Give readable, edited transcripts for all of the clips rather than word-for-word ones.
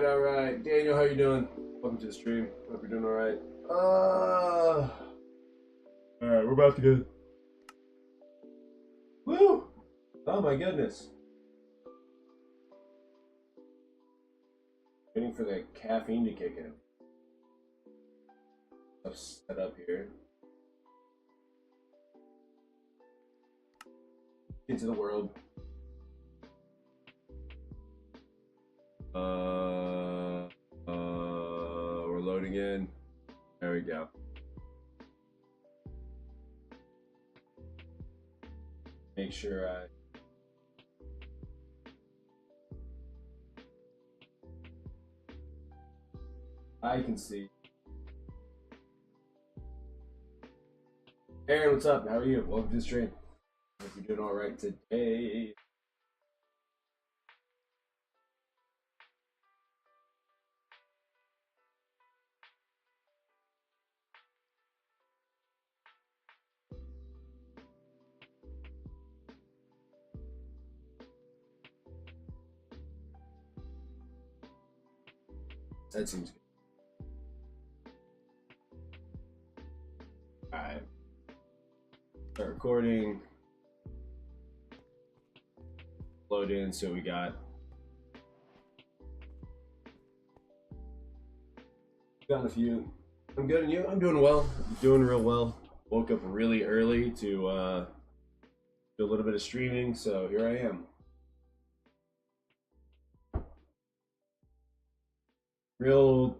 All right. Daniel, how you doing? Welcome to the stream. Hope you're doing all right. All right, we're about to go. Woo! Oh my goodness. Waiting for the caffeine to kick in. Stuff set up here. Into the world. We're loading in. There we go. Make sure I can see. Aaron, what's up? How are you? Welcome to the stream. Hope you're doing all right today. That seems good. Alright. Start recording. Load in, so we got a few. I'm good, and you? I'm doing well. I'm doing real well. Woke up really early to do a little bit of streaming, so here I am. Real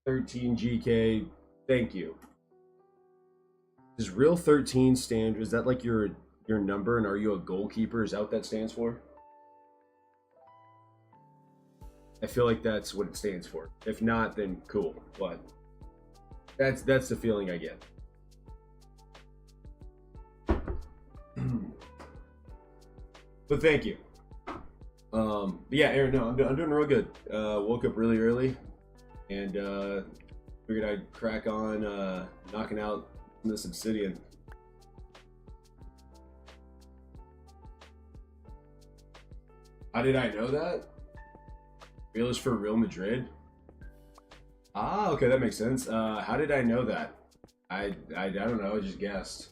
13 GK, thank you. Is Real 13 stand? Is that like your number, and are you a goalkeeper? Is that what that stands for? I feel like that's what it stands for. If not, then cool. But that's the feeling I get. But thank you. Yeah, Aaron, no, I'm doing real good. Woke up really early, and figured I'd crack on knocking out this Obsidian. How did I know that? Real is for Real Madrid. Ah, okay, that makes sense. How did I know that? I don't know. I just guessed.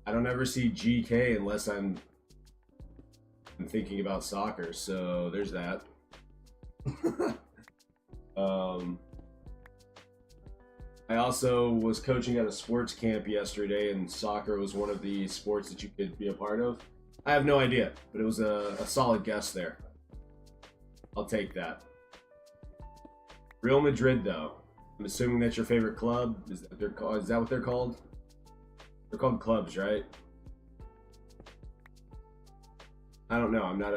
I don't ever see GK unless I'm thinking about soccer, so there's that. I also was coaching at a sports camp yesterday, and soccer was one of the sports that you could be a part of. I have no idea, but it was a solid guess there. I'll take that. Real Madrid, though. I'm assuming that's your favorite club. Is that what they're called? They're called clubs, right? I don't know. I'm not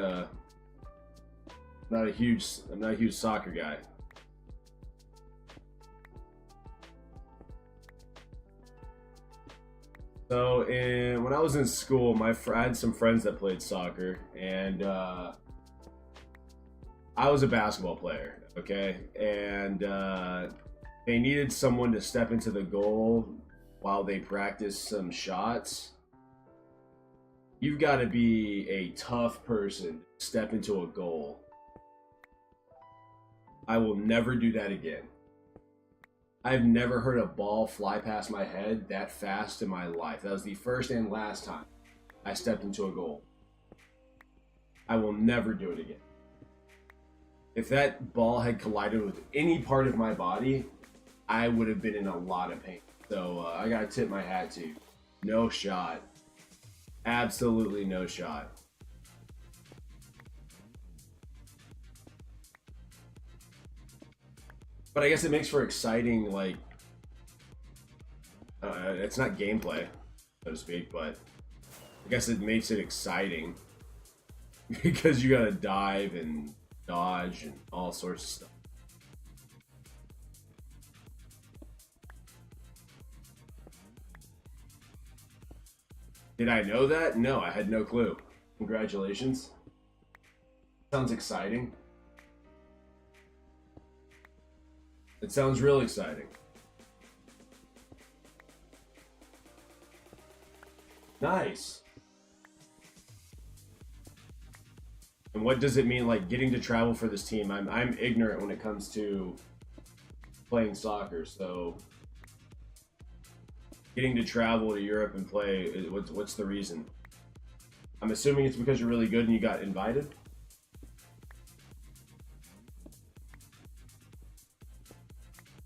a huge soccer guy. So, when I was in school, I had some friends that played soccer, and I was a basketball player, okay? And they needed someone to step into the goal while they practiced some shots. You've got to be a tough person to step into a goal. I will never do that again. I've never heard a ball fly past my head that fast in my life. That was the first and last time I stepped into a goal. I will never do it again. If that ball had collided with any part of my body, I would have been in a lot of pain. So I gotta tip my hat to you. No shot. Absolutely no shot. But I guess it makes for exciting, like, it's not gameplay, so to speak, but I guess it makes it exciting because you gotta dive and dodge and all sorts of stuff. Did I know that? No, I had no clue. Congratulations. Sounds exciting. It sounds real exciting. Nice. And what does it mean, like, getting to travel for this team? I'm ignorant when it comes to playing soccer, so getting to travel to Europe and play, what's the reason? I'm assuming it's because you're really good and you got invited?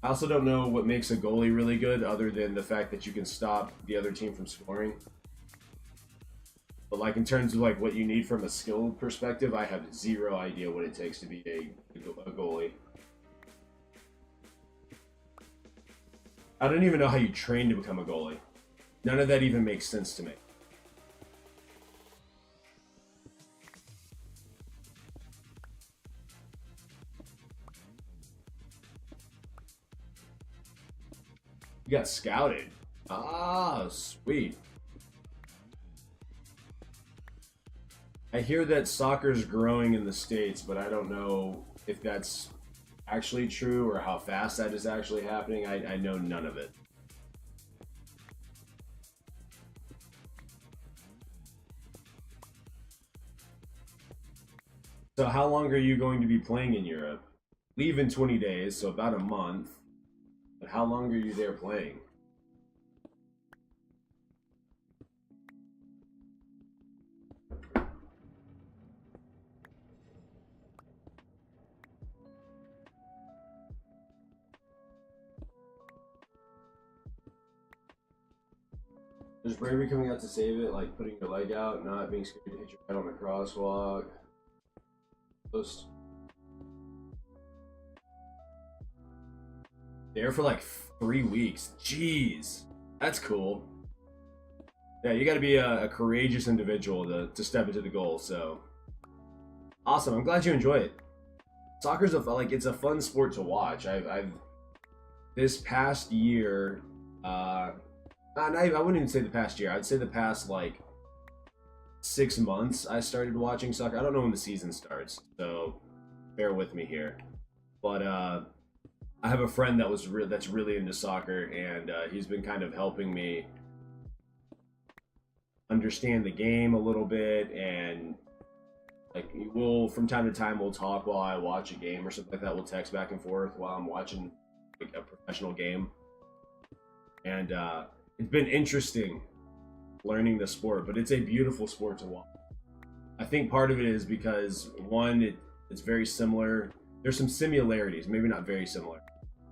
I also don't know what makes a goalie really good other than the fact that you can stop the other team from scoring. But like in terms of like what you need from a skill perspective, I have zero idea what it takes to be a goalie. I don't even know how you train to become a goalie. None of that even makes sense to me. You got scouted. Ah, sweet. I hear that soccer's growing in the States, but I don't know if that's actually true or how fast that is actually happening. I know none of it. So how long are you going to be playing in Europe? Leave in 20 days, so about a month. But how long are you there playing? There's bravery coming out to save it, like putting your leg out, not being scared to hit your head on the crosswalk. Post. There for like 3 weeks. Jeez. That's cool. Yeah, you gotta be a courageous individual to step into the goal, so. Awesome, I'm glad you enjoy it. Soccer's it's a fun sport to watch. I've this past year, I wouldn't even say the past year. I'd say the past like 6 months I started watching soccer. I don't know when the season starts, so bear with me here. But I have a friend that's really into soccer, and he's been kind of helping me understand the game a little bit, and like from time to time we'll talk while I watch a game or something like that. We'll text back and forth while I'm watching like a professional game, and it's been interesting learning the sport, but it's a beautiful sport to watch. I think part of it is because one, it's very similar. There's some similarities, maybe not very similar,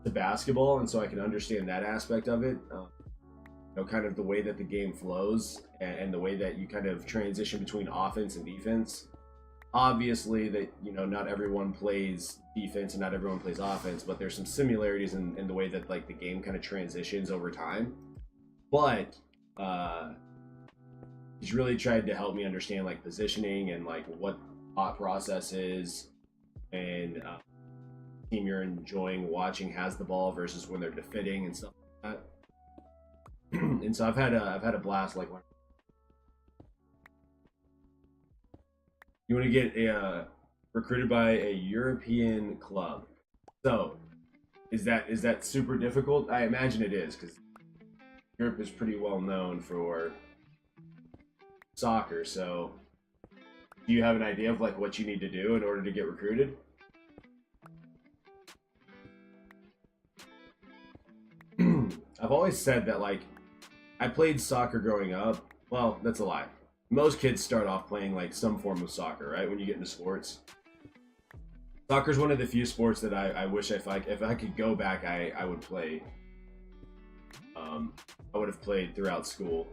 to basketball, and so I can understand that aspect of it. You know, kind of the way that the game flows and the way that you kind of transition between offense and defense. Obviously, that you know not everyone plays defense and not everyone plays offense, but there's some similarities in the way that like the game kind of transitions over time. But he's really tried to help me understand like positioning and like what thought process is, and team you're enjoying watching has the ball versus when they're defending and stuff like that. And so I've had a blast. Like, you want to get recruited by a European club. So is that super difficult? I imagine it is, because Europe is pretty well known for soccer. So do you have an idea of like what you need to do in order to get recruited? I've always said that like I played soccer growing up. Well, that's a lie. Most kids start off playing like some form of soccer, right? When you get into sports. Soccer is one of the few sports that I wish if I could go back, I would play. I would have played throughout school.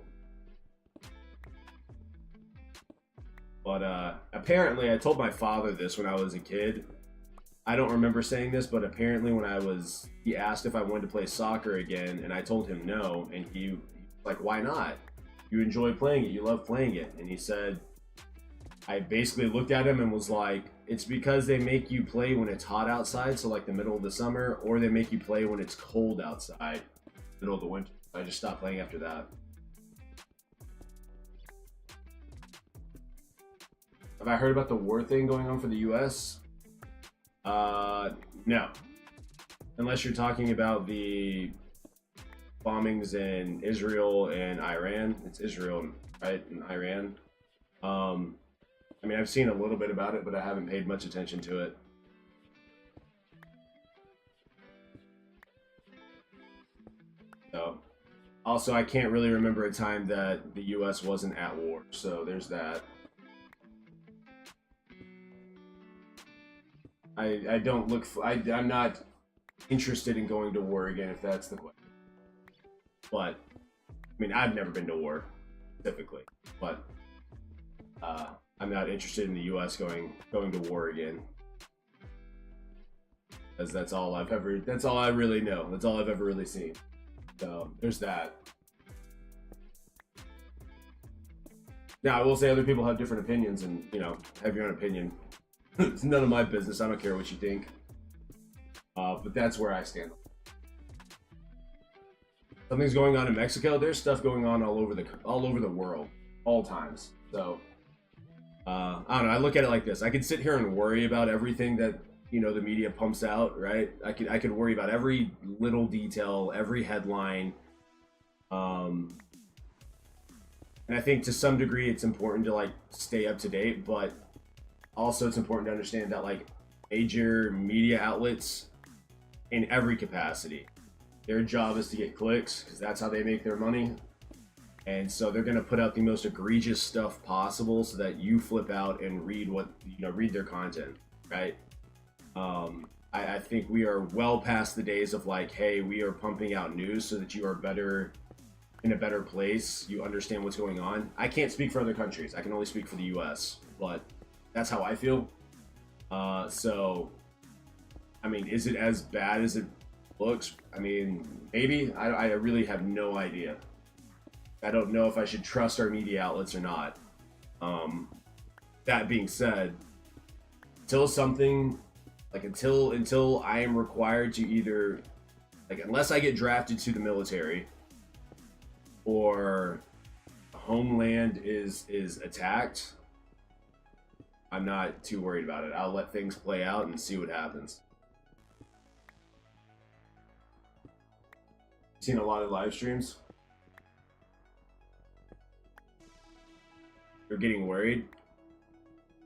But apparently, I told my father this when I was a kid. I don't remember saying this, but apparently he asked if I wanted to play soccer again, and I told him no, and he like, why not? You enjoy playing it, you love playing it. And he said, I basically looked at him and was like, it's because they make you play when it's hot outside, so like the middle of the summer, or they make you play when it's cold outside, middle of the winter. I just stopped playing after that. Have I heard about the war thing going on for the US? No. Unless you're talking about the bombings in Israel and Iran. It's Israel, right? And Iran. I mean, I've seen a little bit about it, but I haven't paid much attention to it. So, also, I can't really remember a time that the US wasn't at war, so there's that. I don't look for, I'm not interested in going to war again, if that's the question. But I mean, I've never been to war specifically, but I'm not interested in the US going to war again, because that's all I really know. That's all I've ever really seen. So there's that. Now, I will say other people have different opinions, and you know, have your own opinion. It's none of my business. I don't care what you think. But that's where I stand. Something's going on in Mexico. There's stuff going on all over the world, all times. So I don't know. I look at it like this. I could sit here and worry about everything that you know the media pumps out, right? I could worry about every little detail, every headline. And I think to some degree it's important to like stay up to date, but also it's important to understand that like major media outlets in every capacity, their job is to get clicks, because that's how they make their money. And so they're going to put out the most egregious stuff possible so that you flip out and read their content, right? I think we are well past the days of like, hey, we are pumping out news so that you are in a better place, you understand what's going on. I can't speak for other countries. I can only speak for the US, but that's how I feel. So, I mean, is it as bad as it looks? I mean, maybe. I really have no idea. I don't know if I should trust our media outlets or not. That being said, until I am required to either, like, unless I get drafted to the military or homeland is attacked, I'm not too worried about it. I'll let things play out and see what happens. Seen a lot of live streams. You're getting worried.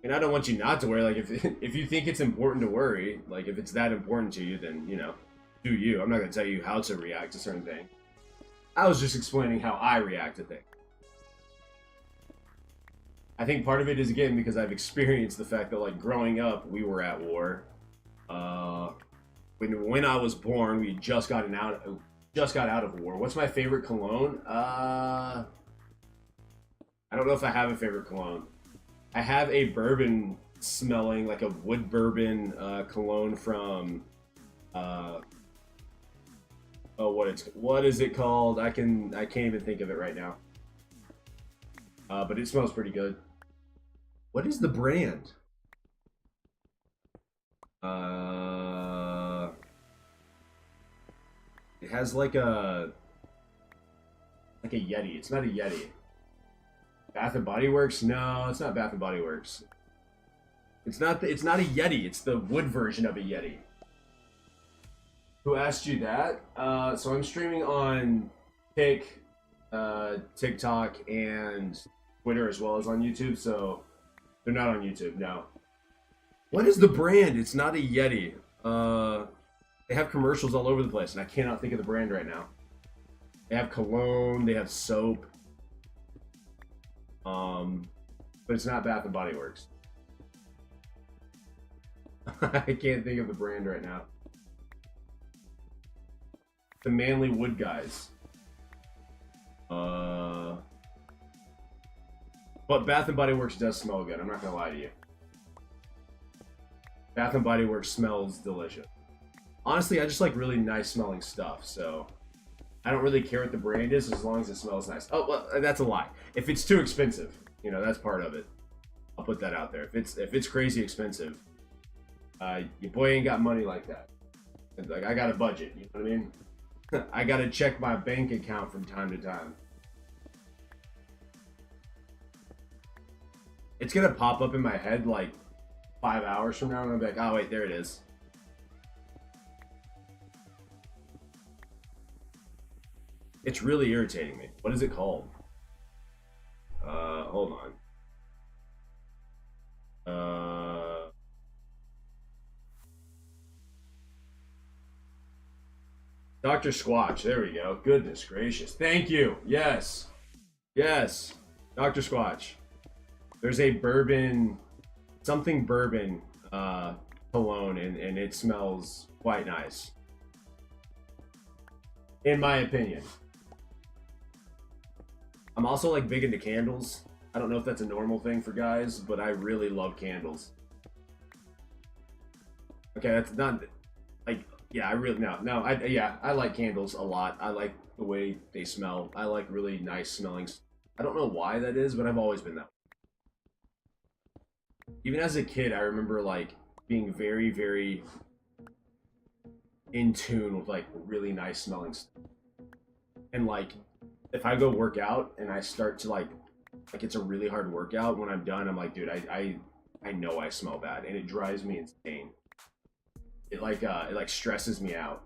And I don't want you not to worry. Like, if you think it's important to worry, like if it's that important to you, then you know, do you. I'm not gonna tell you how to react to certain things. I was just explaining how I react to things. I think part of it is, again, because I've experienced the fact that, like, growing up, we were at war. when I was born, we just got out of war. What's my favorite cologne? I don't know if I have a favorite cologne. I have a bourbon smelling, like a wood bourbon cologne from what is it called? I can't even think of it right now. But it smells pretty good. What is the brand? It has like a Yeti. It's not a Yeti. Bath and Body Works? No, it's not Bath and Body Works. It's not a Yeti. It's the wood version of a Yeti. Who asked you that? So I'm streaming on TikTok, and Twitter, as well as on YouTube. So they're not on YouTube, no. What is the brand? It's not a Yeti. They have commercials all over the place, and I cannot think of the brand right now. They have cologne, they have soap. But it's not Bath and Body Works. I can't think of the brand right now. The Manly Wood Guys. But Bath and Body Works does smell good. I'm not gonna lie to you. Bath and Body Works smells delicious. Honestly, I just like really nice smelling stuff, so I don't really care what the brand is as long as it smells nice. Oh, well, that's a lie. If it's too expensive, you know, that's part of it. I'll put that out there. If it's crazy expensive, your boy ain't got money like that. Like, I got a budget, you know what I mean? I gotta check my bank account from time to time. It's gonna pop up in my head like 5 hours from now, and I'll be like, oh wait, there it is. It's really irritating me. What is it called? Hold on. Dr. Squatch. There we go. Goodness gracious. Thank you. Yes. Yes. Dr. Squatch. There's a bourbon, something bourbon cologne, and it smells quite nice. In my opinion. I'm also like big into candles. I don't know if that's a normal thing for guys, but I really love candles. Okay, that's not like, yeah, I really I like candles a lot. I like the way they smell. I like really nice smelling. I don't know why that is, but I've always been that way. Even as a kid, I remember like being very, very in tune with like really nice smelling stuff. And like if I go work out and I start to like it's a really hard workout, when I'm done, I'm like, dude, I know I smell bad, and it drives me insane. It like stresses me out.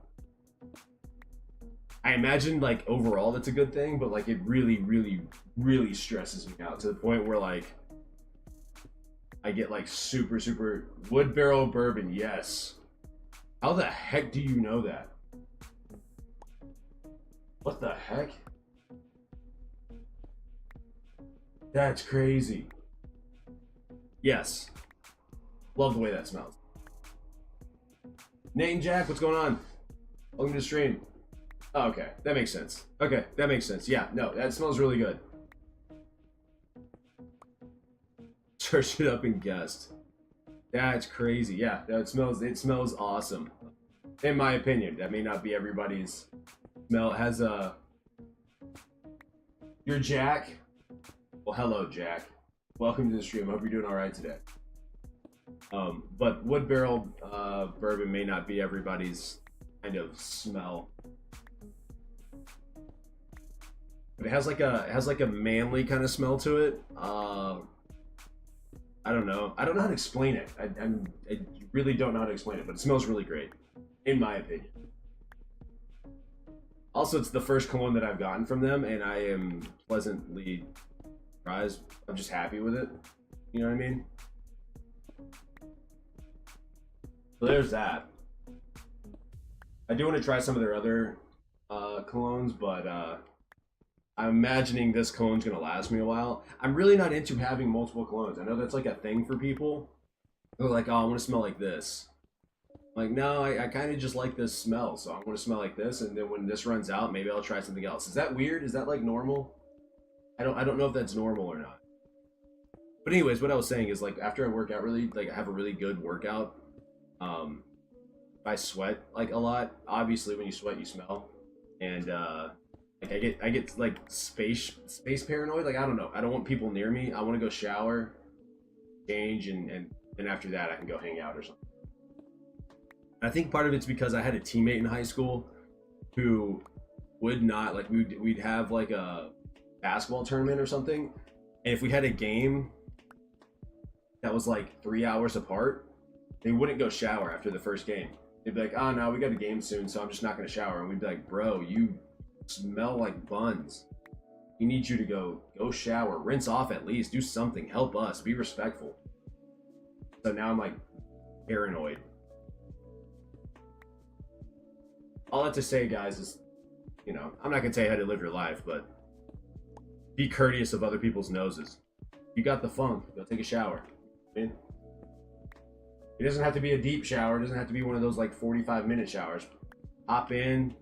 I imagine like overall that's a good thing, but like it really, really, really stresses me out to the point where like I get like super, super wood barrel bourbon. Yes. How the heck do you know that? What the heck? That's crazy. Yes. Love the way that smells. Nate and Jack, what's going on? Welcome to the stream. Oh, okay, that makes sense. Okay, that makes sense. Yeah, no, that smells really good. Search it up and guessed. That's crazy. Yeah, it smells awesome. In my opinion, that may not be everybody's smell. It has a. You're Jack. Well, hello, Jack. Welcome to the stream. Hope you're doing all right today. But wood barrel bourbon may not be everybody's kind of smell. But it has like a manly kind of smell to it. I don't know. I don't know how to explain it. I really don't know how to explain it, but it smells really great, in my opinion. Also, it's the first cologne that I've gotten from them, and I am pleasantly surprised. I'm just happy with it. You know what I mean? So there's that. I do want to try some of their other colognes, but I'm imagining this cologne's gonna last me a while. I'm really not into having multiple colognes. I know that's like a thing for people. They're like, oh, I want to smell like this. Like, no, I kind of just like this smell, so I'm going to smell like this, and then when this runs out, maybe I'll try something else. Is that weird? Is that like normal? I don't know if that's normal or not. But anyways, what I was saying is like after I work out really, like I have a really good workout, I sweat like a lot. Obviously, when you sweat, you smell, and like I get like space paranoid. Like I don't know. I don't want people near me. I want to go shower, change, and after that I can go hang out or something. I think part of it's because I had a teammate in high school who would not like we'd have like a basketball tournament or something, and if we had a game that was like 3 hours apart, they wouldn't go shower after the first game. They'd be like, "Oh no, we got a game soon, so I'm just not gonna shower." And we'd be like, "Bro, you smell like buns. We need you to go shower, rinse off at least, do something, help us, be respectful." So now I'm like paranoid. All that to say, guys, is I'm not gonna tell you how to live your life, but be courteous of other people's noses. You got the funk, go take a shower. It doesn't have to be a deep shower. It doesn't have to be one of those like 45-minute showers. Hop in,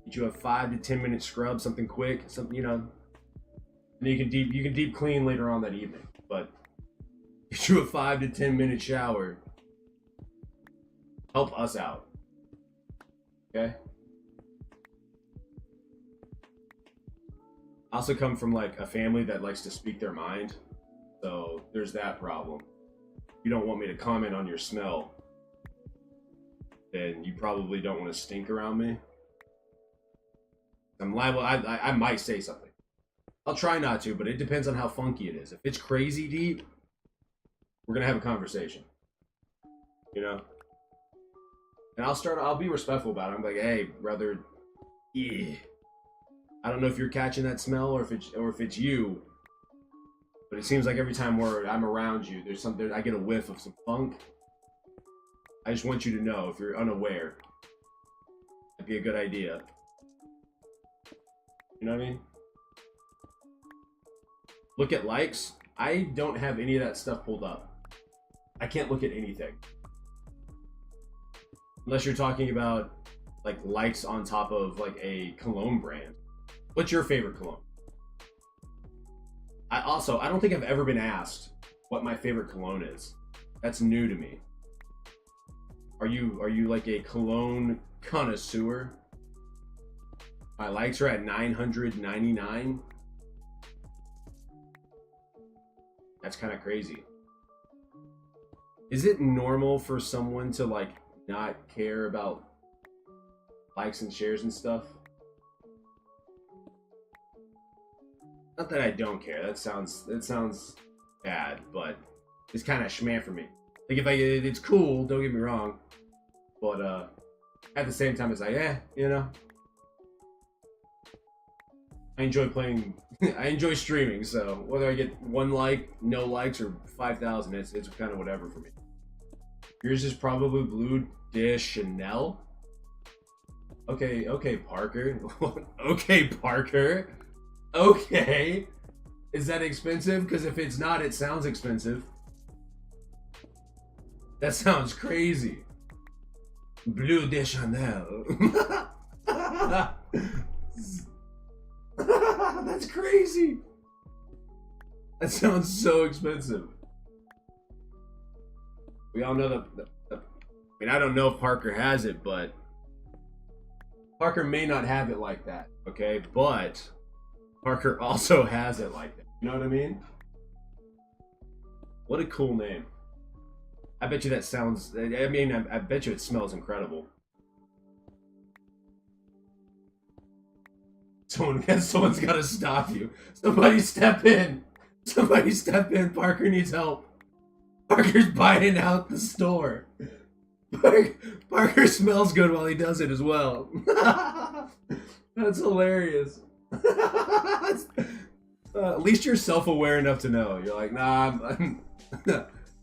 get you a 5 to 10 minute scrub, something quick, something and you can deep clean later on that evening. But get you a 5 to 10 minute shower. Help us out. Okay? I also come from like a family that likes to speak their mind. So there's that problem. You don't want me to comment on your smell, then you probably don't want to stink around me. I'm liable. I might say something. I'll try not to, but it depends on how funky it is. If it's crazy deep, we're gonna have a conversation. And I'll be respectful about it. I'm like, "Hey, brother, yeah. I don't know if you're catching that smell or if it's you. But it seems like every time I'm around you, I get a whiff of some funk. I just want you to know if you're unaware. That'd be a good idea." You know what I mean? Look at likes. I don't have any of that stuff pulled up. I can't look at anything. Unless you're talking about like likes on top of like a cologne brand. What's your favorite cologne? I don't think I've ever been asked what my favorite cologne is. That's new to me. Are you like a cologne connoisseur? My likes are at 999. That's kind of crazy. Is it normal for someone to like not care about likes and shares and stuff? Not that I don't care. That sounds bad, but it's kind of schman for me. Like it's cool. Don't get me wrong, but at the same time, it's like I enjoy playing. I enjoy streaming. So whether I get 1 like, no likes, or 5,000, it's kind of whatever for me. Yours is probably Blue de Chanel. Okay, Parker. Okay, Parker. Okay. Is that expensive? Because if it's not, it sounds expensive. That sounds crazy. Bleu de Chanel. That's crazy. That sounds so expensive. We all know I mean, I don't know if Parker has it, but Parker may not have it like that, okay? But Parker also has it like that. You know what I mean? What a cool name. I bet you that sounds... I mean, I bet you it smells incredible. Someone's got to stop you. Somebody step in. Somebody step in. Parker needs help. Parker's buying out the store. Parker smells good while he does it as well. That's hilarious. At least you're self-aware enough to know. You're like, nah,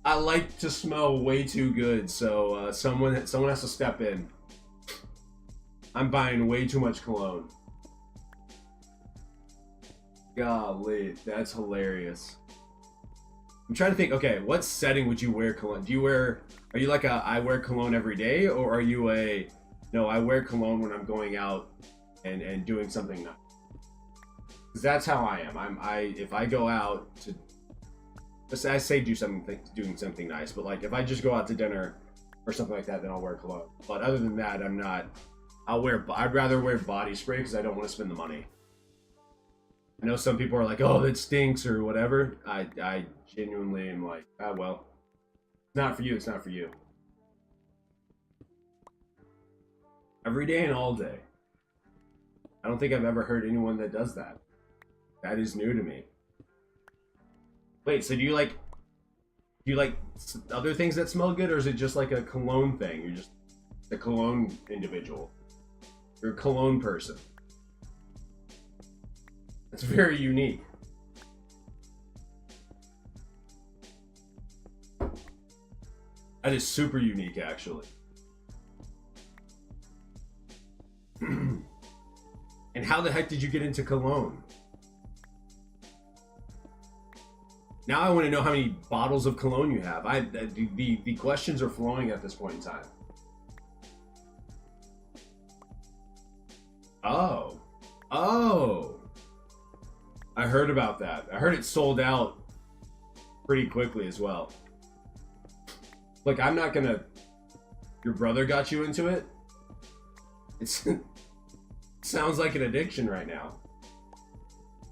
I like to smell way too good, so someone has to step in. I'm buying way too much cologne. Golly, that's hilarious. I'm trying to think. Okay, what setting would you wear cologne? Do you wear? Are you like a I wear cologne every day, or are you a no? I wear cologne when I'm going out and doing something nice. 'Cause that's how I am. If I go out to, I say doing something nice, but like if I just go out to dinner or something like that, then I'll wear cologne. But other than that, I'm not. I'd rather wear body spray because I don't want to spend the money. I know some people are like, oh, that stinks or whatever. I genuinely am like, ah, well, it's not for you. It's not for you. Every day and all day. I don't think I've ever heard anyone that does that. That is new to me. Wait, so do you like other things that smell good, or is it just like a cologne thing? You're just a cologne individual. You're a cologne person. That's very unique. That is super unique, actually. And how the heck did you get into cologne? Now I want to know how many bottles of cologne you have. The questions are flowing at this point in time. Oh. I heard about that. I heard it sold out pretty quickly as well. Look, I'm not gonna... Your brother got you into it? It sounds like an addiction right now.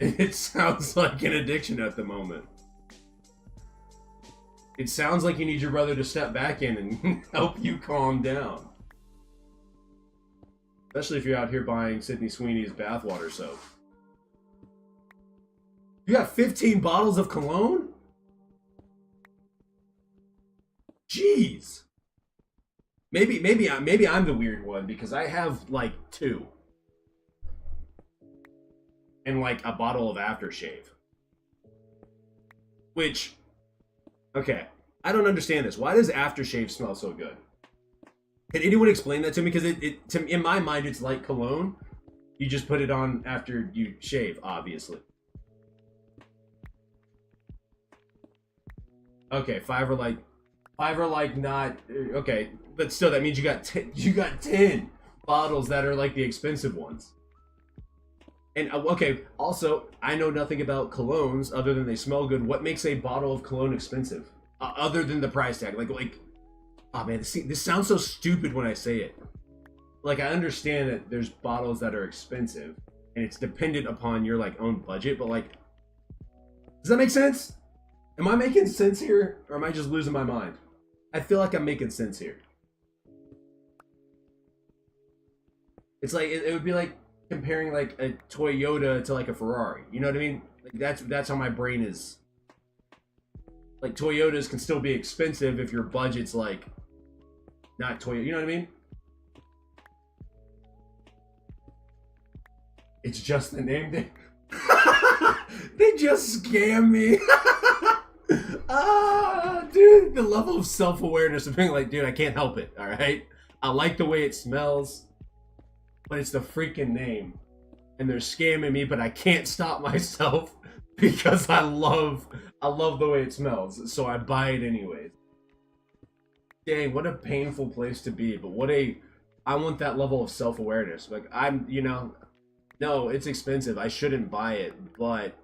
It sounds like an addiction at the moment. It sounds like you need your brother to step back in and help you calm down. Especially if you're out here buying Sydney Sweeney's bathwater soap. You got 15 bottles of cologne? Jeez. Maybe I'm the weird one because I have like 2. And like a bottle of aftershave. Which, okay, I don't understand this. Why does aftershave smell so good? Can anyone explain that to me? Because in my mind, it's like cologne. You just put it on after you shave, obviously. Okay, 5 are like not okay, but still, that means you got 10 bottles that are like the expensive ones. And okay, also, I know nothing about colognes other than they smell good. What makes a bottle of cologne expensive, other than the price tag? Like, oh man, this sounds so stupid when I say it. Like, I understand that there's bottles that are expensive, and it's dependent upon your like own budget. But like, does that make sense? Am I making sense here, or am I just losing my mind? I feel like I'm making sense here. It's like it would be like comparing like a Toyota to like a Ferrari. You know what I mean? Like that's how my brain is. Like Toyotas can still be expensive if your budget's like not Toyota. You know what I mean? It's just the name. They just scam me. Dude, the level of self-awareness of being like, dude, I can't help it, all right? I like the way it smells, but it's the freaking name. And they're scamming me, but I can't stop myself because I love the way it smells, so I buy it anyways. Dang, what a painful place to be, but I want that level of self-awareness. Like, no, it's expensive, I shouldn't buy it, but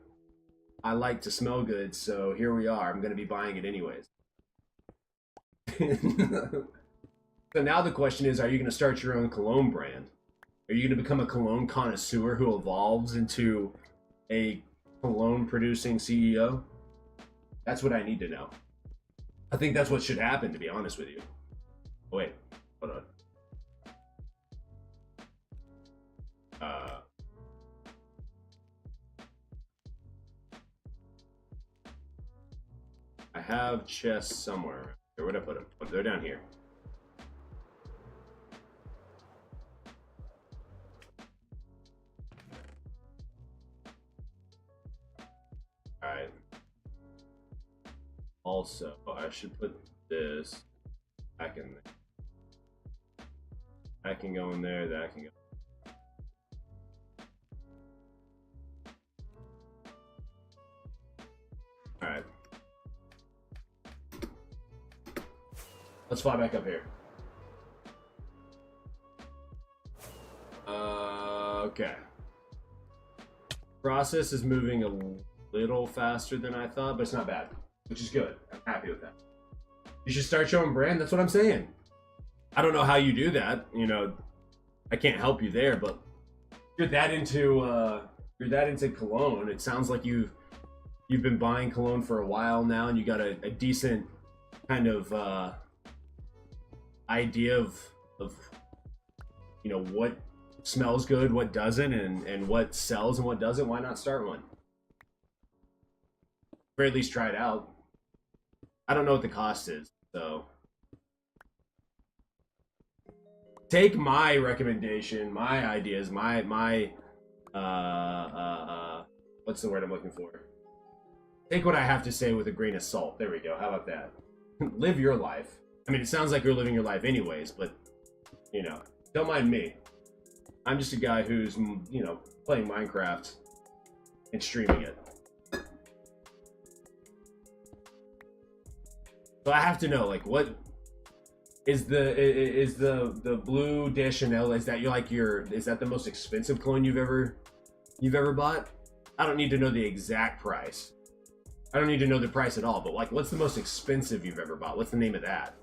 I like to smell good, so here we are. I'm going to be buying it anyways. So now the question is, are you going to start your own cologne brand? Are you going to become a cologne connoisseur who evolves into a cologne producing CEO? That's what I need to know. I think that's what should happen, to be honest with you. Oh, wait, hold on. I have chests somewhere. Where'd I put them? Oh, they're down here. Alright. Also, I should put this back in there. That can go in there, that can go. Alright. Let's fly back up here. Okay. Process is moving a little faster than I thought, but it's not bad, which is good. I'm happy with that. You should start showing brand. That's what I'm saying. I don't know how you do that. You know, I can't help you there, but you're that into cologne. It sounds like you've been buying cologne for a while now, and you got a decent kind of idea of you know what smells good, what doesn't, and what sells and what doesn't. Why not start one? Or at least try it out. I don't know what the cost is, so take my recommendation, my ideas, my what's the word I'm looking for? Take what I have to say with a grain of salt. There we go. How about that? Live your life. I mean, it sounds like you're living your life anyways, but you know, don't mind me. I'm just a guy who's, you know, playing Minecraft and streaming it. So I have to know, like, what is the Bleu de Chanel? Is that is that the most expensive cologne you've ever bought? I don't need to know the exact price. I don't need to know the price at all. But like, what's the most expensive you've ever bought? What's the name of that?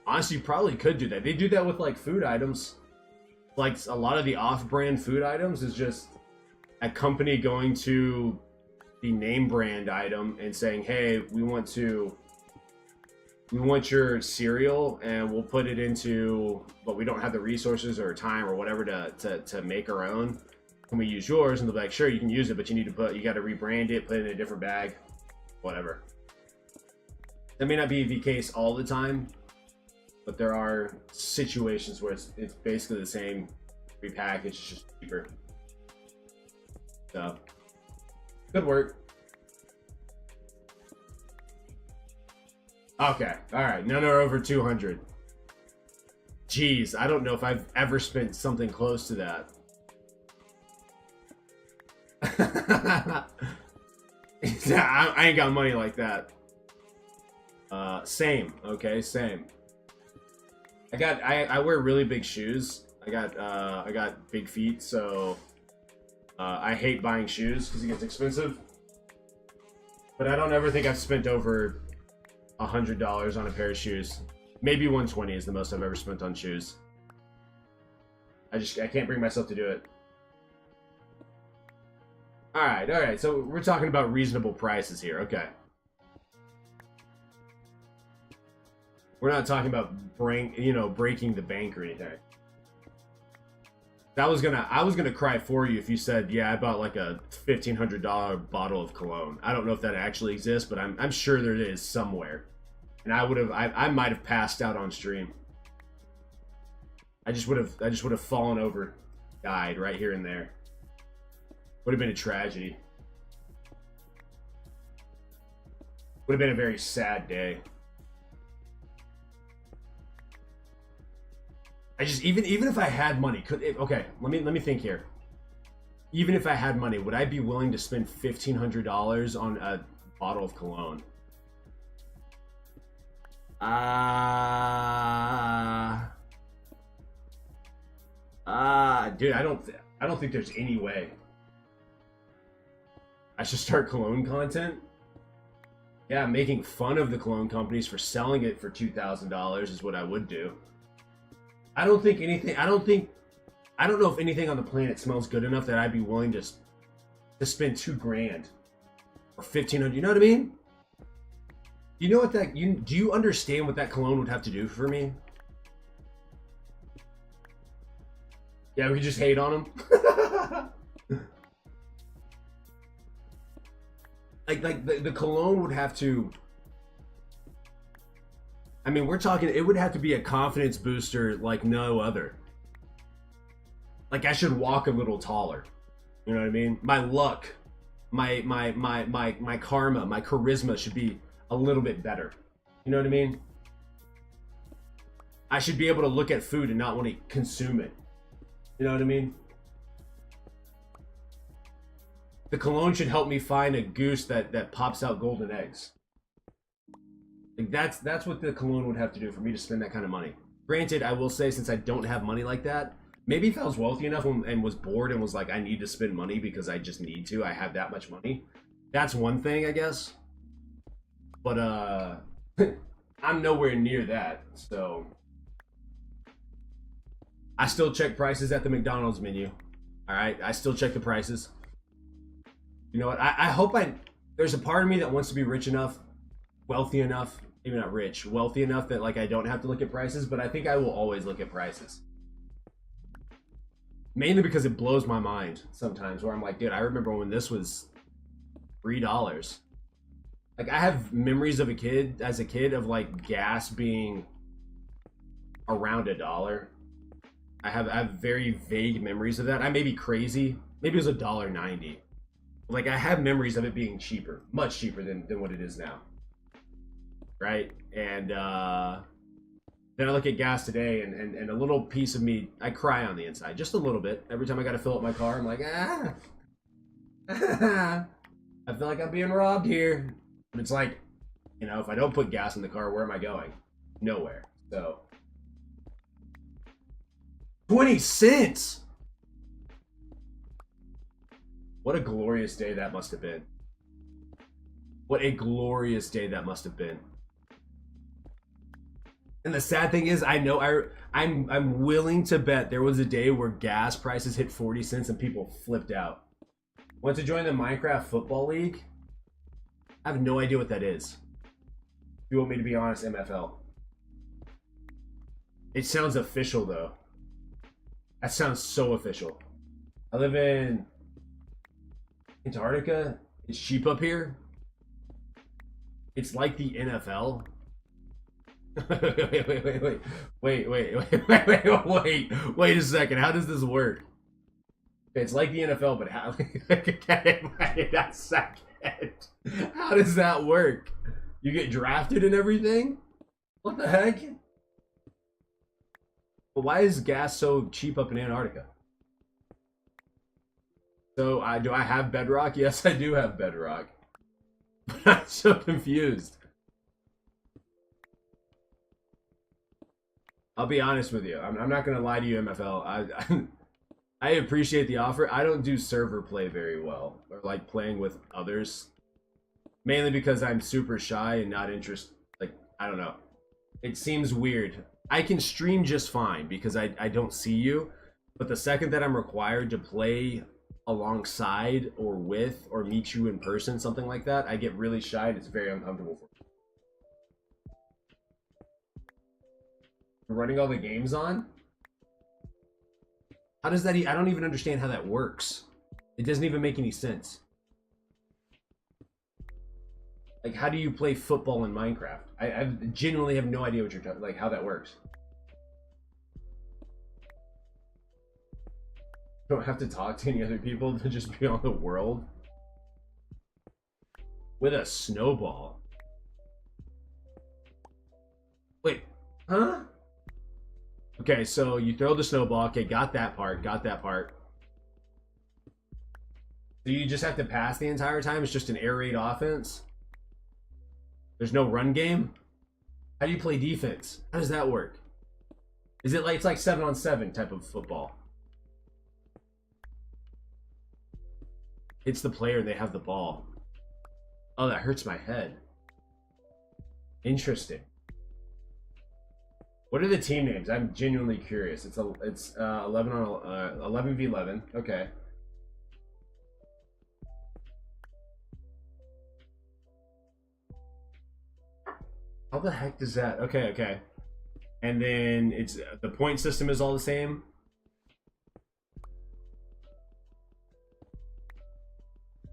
Honestly, you probably could do that. They do that with like food items. Like a lot of the off-brand food items is just a company going to the name brand item and saying, hey, we want your cereal and we'll put it into, but we don't have the resources or time or whatever to make our own. Can we use yours? And they'll be like, sure, you can use it, but you got to rebrand it, put it in a different bag, whatever. That may not be the case all the time, but there are situations where it's basically the same repackaged, it's just cheaper. So, good work. Okay, all right. None are over 200. Jeez, I don't know if I've ever spent something close to that. I ain't got money like that. Same. Okay, same. I wear really big shoes. I got big feet, so I hate buying shoes because it gets expensive. But I don't ever think I've spent over $100 on a pair of shoes. Maybe 120 is the most I've ever spent on shoes. I can't bring myself to do it. All right. So we're talking about reasonable prices here. Okay. We're not talking about breaking the bank or anything. I was gonna cry for you if you said, yeah, I bought like a $1,500 bottle of cologne. I don't know if that actually exists, but I'm sure there is somewhere. And I might have passed out on stream. I just would have fallen over, died right here and there. Would have been a tragedy. Would have been a very sad day. Even if I had money, okay, let me think here. Even if I had money, would I be willing to spend $1,500 on a bottle of cologne? Dude, I don't think there's any way. I should start cologne content. Yeah, making fun of the cologne companies for selling it for $2,000 is what I would do. I don't know if anything on the planet smells good enough that I'd be willing to spend $2,000 or $1,500. You know what I mean? You know what do you understand what that cologne would have to do for me? Yeah, we just hate on them. like the cologne would have to. I mean, we're talking, it would have to be a confidence booster like no other. Like I should walk a little taller. You know what I mean? My luck, my karma, my charisma should be a little bit better. You know what I mean? I should be able to look at food and not want to consume it. You know what I mean? The cologne should help me find a goose that pops out golden eggs. Like that's what the cologne would have to do for me to spend that kind of money. Granted, I will say, since I don't have money like that, maybe if I was wealthy enough and was bored and was like, I need to spend money because I just need to, I have that much money. That's one thing, I guess. But I'm nowhere near that, so I still check prices at the McDonald's menu. All right, I still check the prices. You know what? I hope there's a part of me that wants to be rich enough, wealthy enough, maybe not rich, wealthy enough that like I don't have to look at prices, but I think I will always look at prices. Mainly because it blows my mind sometimes, where I'm like, dude, I remember when this was $3. Like, I have memories of as a kid of like gas being around $1. I have very vague memories of that. I may be crazy. Maybe it was $1.90. Like, I have memories of it being cheaper, much cheaper than what it is now. Right? And then I look at gas today, and a little piece of me, I cry on the inside, just a little bit. Every time I got to fill up my car, I'm like, ah. I feel like I'm being robbed here. But it's like, you know, if I don't put gas in the car, where am I going? Nowhere. So 20 cents. What a glorious day that must have been. What a glorious day that must have been. And the sad thing is, I know I'm willing to bet there was a day where gas prices hit 40 cents and people flipped out. Want to join the Minecraft Football League? I have no idea what that is. If you want me to be honest, MFL. It sounds official though. That sounds so official. I live in Antarctica. It's cheap up here. It's like the NFL. Wait a second. How does this work? It's like the NFL, but how? Wait a second. How does that work? You get drafted and everything? What the heck? But why is gas so cheap up in Antarctica? So, do I have bedrock? Yes, I do have bedrock. But I'm so confused. I'll be honest with you. I'm not going to lie to you, MFL. I appreciate the offer. I don't do server play very well, or like playing with others. Mainly because I'm super shy and not interested. Like, I don't know. It seems weird. I can stream just fine because I don't see you. But the second that I'm required to play alongside or with or meet you in person, something like that, I get really shy and it's very uncomfortable for me. You're running all the games on? How does that? I don't even understand how that works. It doesn't even make any sense. Like, how do you play football in Minecraft? I genuinely have no idea what you're talking, like how that works. You don't have to talk to any other people to just be on the world with a snowball. Wait, huh? Okay, so you throw the snowball. Okay, got that part. So you just have to pass the entire time? It's just an air raid offense? There's no run game? How do you play defense? How does that work? Is it like, it's like 7-on-7 type of football? It's the player, they have the ball. Oh, that hurts my head. Interesting. What are the team names? I'm genuinely curious. It's 11 on 11v11. Okay. How the heck does that? Okay. And then it's the point system is all the same.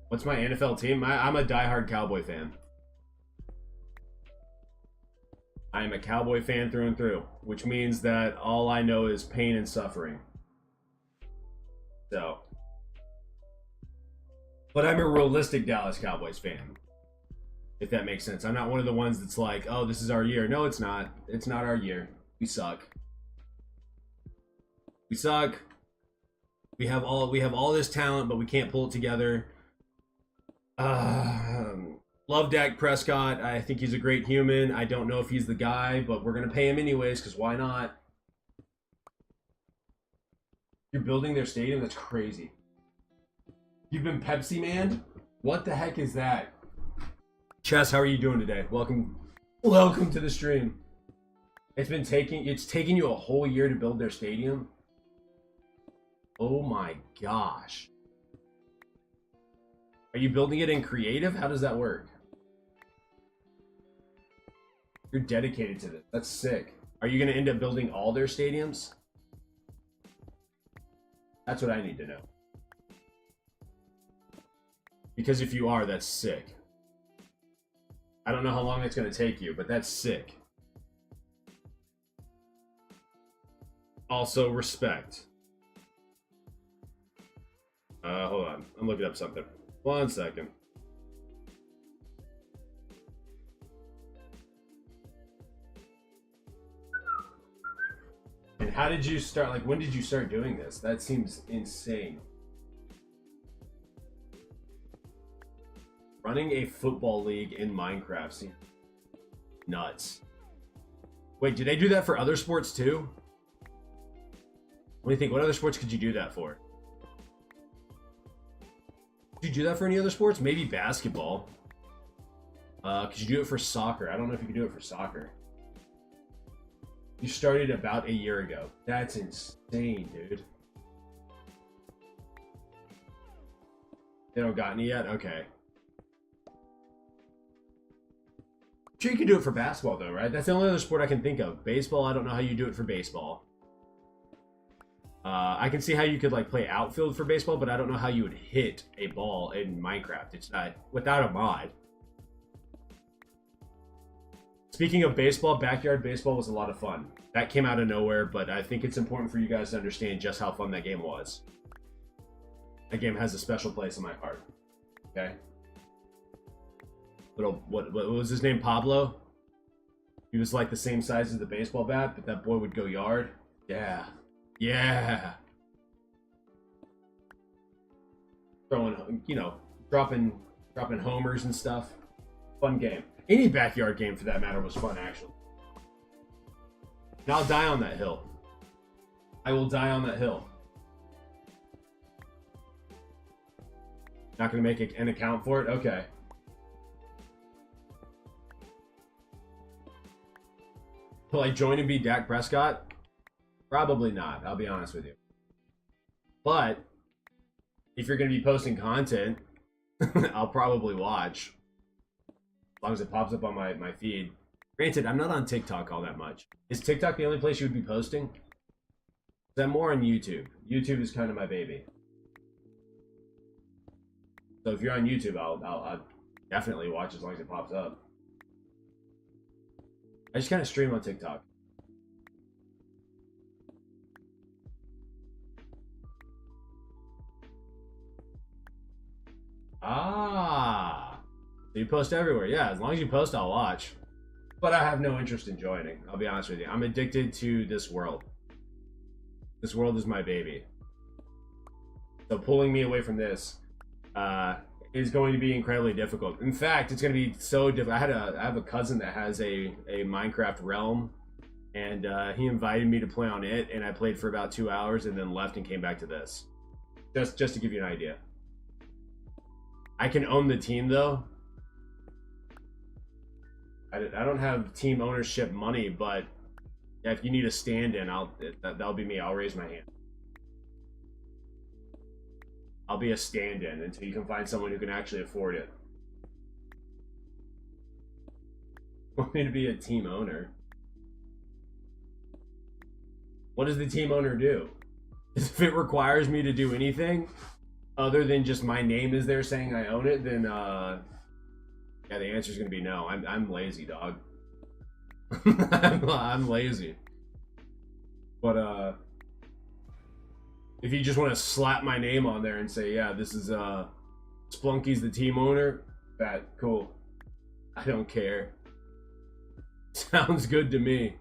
What's my NFL team? I'm a diehard Cowboy fan. I am a Cowboy fan through and through, which means that all I know is pain and suffering. So, but I'm a realistic Dallas Cowboys fan, if that makes sense. I'm not one of the ones that's like, oh, this is our year. No, it's not. It's not our year. We suck. We suck. We have all this talent, but we can't pull it together. Love Dak Prescott. I think he's a great human. I don't know if he's the guy, but we're gonna pay him anyways because why not? You're building their stadium. That's crazy. You've been Pepsi man. What the heck is that? Chess, how are you doing today? Welcome to the stream. It's taking you a whole year to build their stadium. Oh my gosh. Are you building it in creative? How does that work? You're dedicated to this. That's sick. Are you going to end up building all their stadiums? That's what I need to know. Because if you are, that's sick. I don't know how long it's going to take you, but that's sick. Also, respect. Hold on. I'm looking up something. 1 second. And how did you start? Like, when did you start doing this? That seems insane. Running a football league in Minecraft seems nuts. Wait, do they do that for other sports too? What do you think? What other sports could you do that for? Could you do that for any other sports? Maybe basketball. Could you do it for soccer? I don't know if you could do it for soccer. You started about a year ago. That's insane, dude. They don't got any yet? Okay. Sure, you can do it for basketball though, right? That's the only other sport I can think of. Baseball, I don't know how you do it for baseball. I can see how you could like play outfield for baseball, but I don't know how you would hit a ball in Minecraft. It's not without a mod. Speaking of baseball, backyard baseball was a lot of fun. That came out of nowhere, but I think it's important for you guys to understand just how fun that game was. That game has a special place in my heart. Okay. Little what was his name? Pablo. He was like the same size as the baseball bat, but that boy would go yard. Yeah. Yeah. Throwing, you know, dropping homers and stuff. Fun game. Any backyard game for that matter was fun, actually. And I'll die on that hill. I will die on that hill. Not gonna make an account for it? Okay. Will I join and be Dak Prescott? Probably not, I'll be honest with you. But if you're going to be posting content, I'll probably watch. As long as it pops up on my feed. Granted, I'm not on TikTok all that much. Is TikTok the only place you would be posting? I'm more on YouTube. YouTube is kind of my baby. So if you're on YouTube, I'll definitely watch as long as it pops up. I just kind of stream on TikTok. Ah, so you post everywhere. Yeah, as long as you post, I'll watch. But I have no interest in joining. I'll be honest with you. I'm addicted to this world. This world is my baby. So pulling me away from this is going to be incredibly difficult. In fact, it's going to be so difficult. I have a cousin that has a Minecraft realm, and he invited me to play on it, and I played for about 2 hours and then left and came back to this. Just to give you an idea. I can own the team though. I don't have team ownership money, but yeah, if you need a stand-in, that'll be me. I'll raise my hand. I'll be a stand-in until you can find someone who can actually afford it. Want me to be a team owner? What does the team owner do? If it requires me to do anything other than just my name is there saying I own it, then yeah, the answer is gonna be no. I'm lazy, dog. I'm lazy. But if you just want to slap my name on there and say, yeah, this is Splunky's the team owner, that cool. I don't care. Sounds good to me.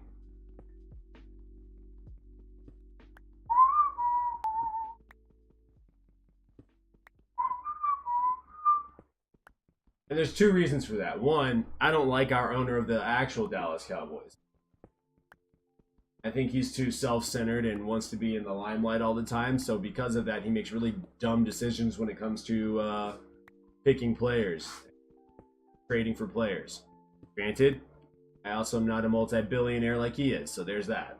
And there's two reasons for that. One, I don't like our owner of the actual Dallas Cowboys. I think he's too self-centered and wants to be in the limelight all the time. So because of that, he makes really dumb decisions when it comes to picking players, trading for players. Granted, I also am not a multi-billionaire like he is, so there's that.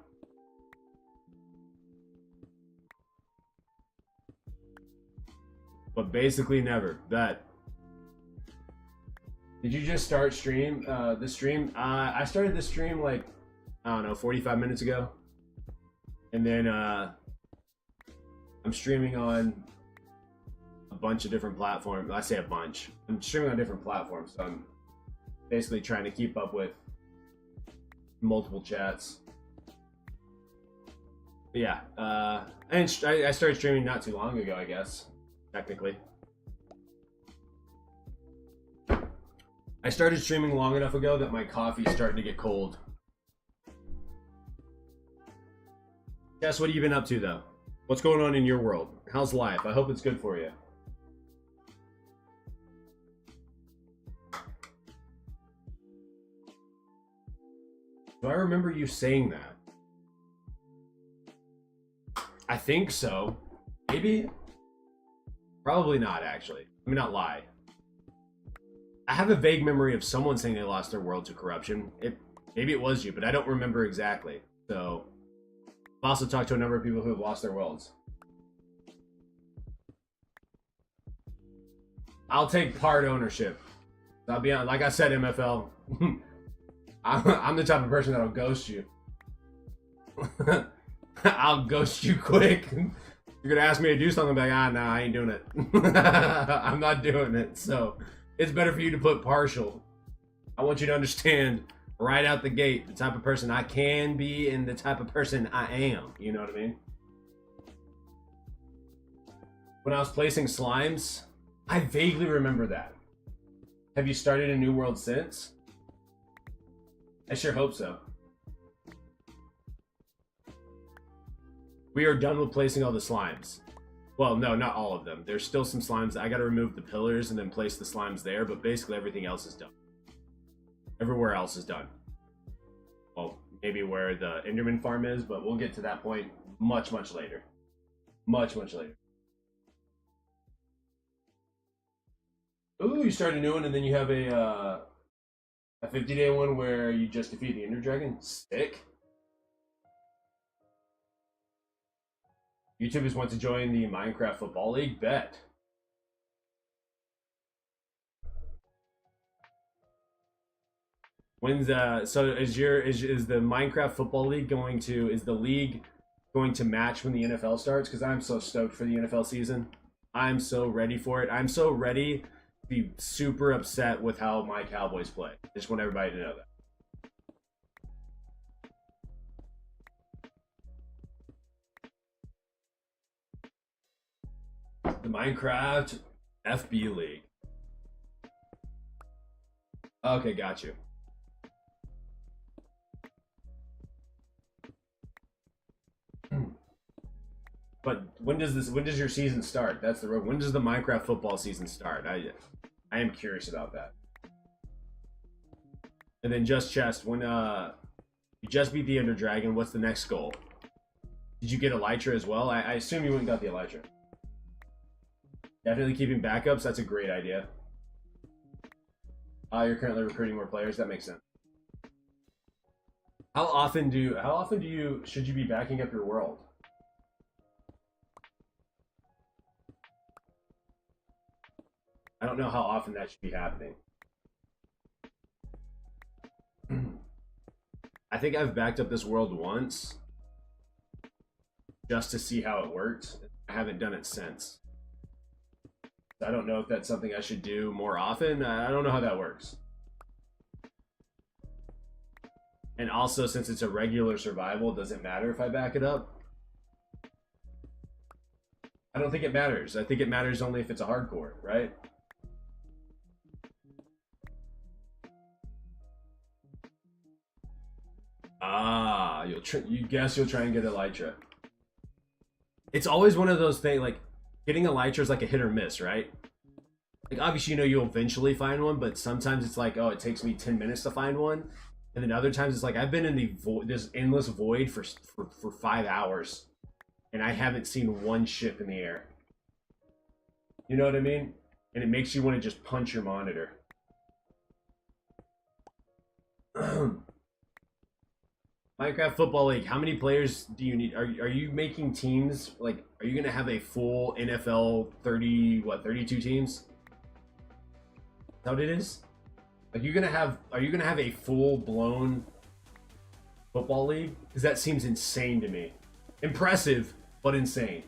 But basically never. Bet. Did you just start the stream? I started the stream like, I don't know, 45 minutes ago. And then I'm streaming on a bunch of different platforms. I say a bunch. I'm streaming on different platforms, so I'm basically trying to keep up with multiple chats. But yeah, and I started streaming not too long ago, I guess, technically. I started streaming long enough ago that my coffee's starting to get cold. Jess, what have you been up to, though? What's going on in your world? How's life? I hope it's good for you. Do I remember you saying that? I think so. Maybe? Probably not, actually. Let me not lie. I have a vague memory of someone saying they lost their world to corruption. Maybe it was you, but I don't remember exactly. So, I've also talked to a number of people who have lost their worlds. I'll take part ownership. I'll be on, like I said, MFL. I'm the type of person that'll ghost you. I'll ghost you quick. You're gonna ask me to do something, like, nah, I ain't doing it. I'm not doing it. So it's better for you to put partial. I want you to understand right out the gate the type of person I can be and the type of person I am. You know what I mean? When I was placing slimes, I vaguely remember that. Have you started a new world since? I sure hope so. We are done with placing all the slimes. Well, no, not all of them. There's still some slimes. I gotta remove the pillars and then place the slimes there, but basically everything else is done. Everywhere else is done. Well, maybe where the Enderman farm is, but we'll get to that point much, much later. Much, much later. Ooh, you start a new one and then you have a 50-day one where you just defeat the Ender Dragon? Sick. YouTubers want to join the Minecraft Football League? Bet. When's so is the Minecraft Football League is the league going to match when the NFL starts? Because I'm so stoked for the NFL season. I'm so ready for it. I'm so ready to be super upset with how my Cowboys play. I just want everybody to know that. The Minecraft FB League. Okay, got you. But when does your season start? That's the road. When does the Minecraft football season start? I am curious about that. And then Just Chest, when you just beat the Ender Dragon, what's the next goal? Did you get Elytra as well? I assume you went and got the Elytra. Definitely keeping backups, that's a great idea. You're currently recruiting more players, that makes sense. How often should you be backing up your world? I don't know how often that should be happening. I think I've backed up this world once just to see how it worked. I haven't done it since. I don't know if that's something I should do more often. I don't know how that works. And also, since it's a regular survival, does it matter if I back it up? I don't think it matters. I think it matters only if it's a hardcore, right? You guess you'll try and get Elytra. It's always one of those things, like, getting Elytra is like a hit or miss, right? Like, obviously, you know, you'll eventually find one, but sometimes it's like, oh, it takes me 10 minutes to find one. And then other times it's like, I've been in the this endless void for 5 hours, and I haven't seen one ship in the air. You know what I mean? And it makes you want to just punch your monitor. Minecraft Football League, how many players do you need? Are you making teams? Like, are you going to have a full NFL 32 teams? Is that what it is? Like, are you gonna have a full-blown football league? Because that seems insane to me. Impressive, but insane.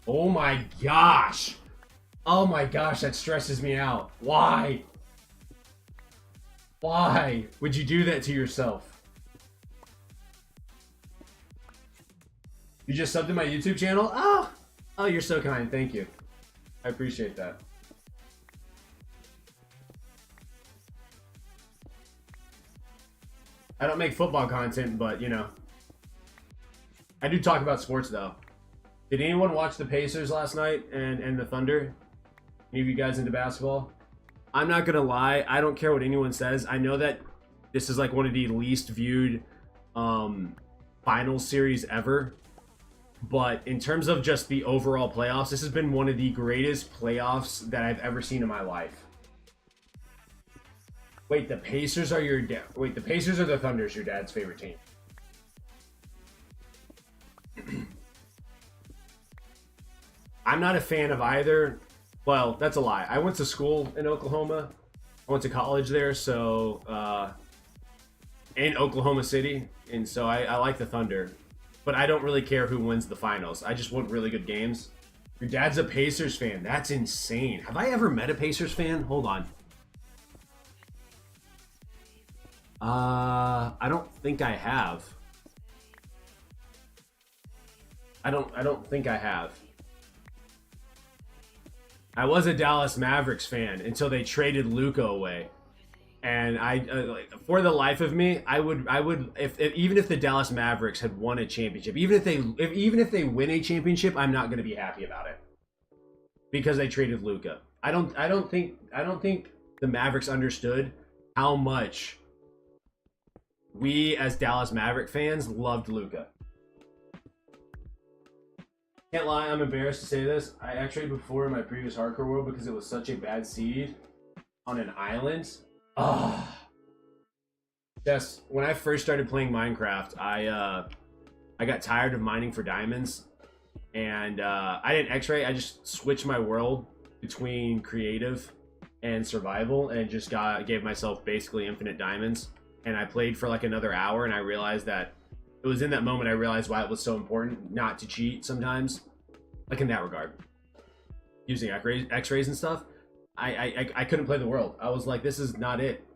Oh my gosh! Oh my gosh, that stresses me out. Why? Why would you do that to yourself? You just subbed to my YouTube channel? Oh, you're so kind. Thank you. I appreciate that. I don't make football content, but, you know. I do talk about sports, though. Did anyone watch the Pacers last night and the Thunder? Any of you guys into basketball? I'm not going to lie. I don't care what anyone says. I know that this is like one of the least viewed finals series ever. But in terms of just the overall playoffs, this has been one of the greatest playoffs that I've ever seen in my life. Wait, the Pacers are your dad. Wait, the Pacers are the Thunder's your dad's favorite team. I'm not a fan of either. Well, that's a lie. I went to school in Oklahoma. I went to college there, so in Oklahoma City, and so I like the Thunder. But I don't really care who wins the finals. I just want really good games. Your dad's a Pacers fan. That's insane. Have I ever met a Pacers fan? Hold on. I don't think I have. I don't think I have. I was a Dallas Mavericks fan until they traded Luka away. And for the life of me, I would if even if the Dallas Mavericks had won a championship, even if they win a championship, I'm not going to be happy about it because they traded Luka. I don't think the Mavericks understood how much we as Dallas Maverick fans loved Luka. Can't lie, I'm embarrassed to say this. I actually before in my previous hardcore world because it was such a bad seed on an island. Yes, when I first started playing Minecraft, I got tired of mining for diamonds, and I didn't X-ray. I just switched my world between creative and survival, and just gave myself basically infinite diamonds. And I played for like another hour, and I realized that it was in that moment I realized why it was so important not to cheat sometimes, like in that regard, using X-rays and stuff. I couldn't play the world. I was like, this is not it.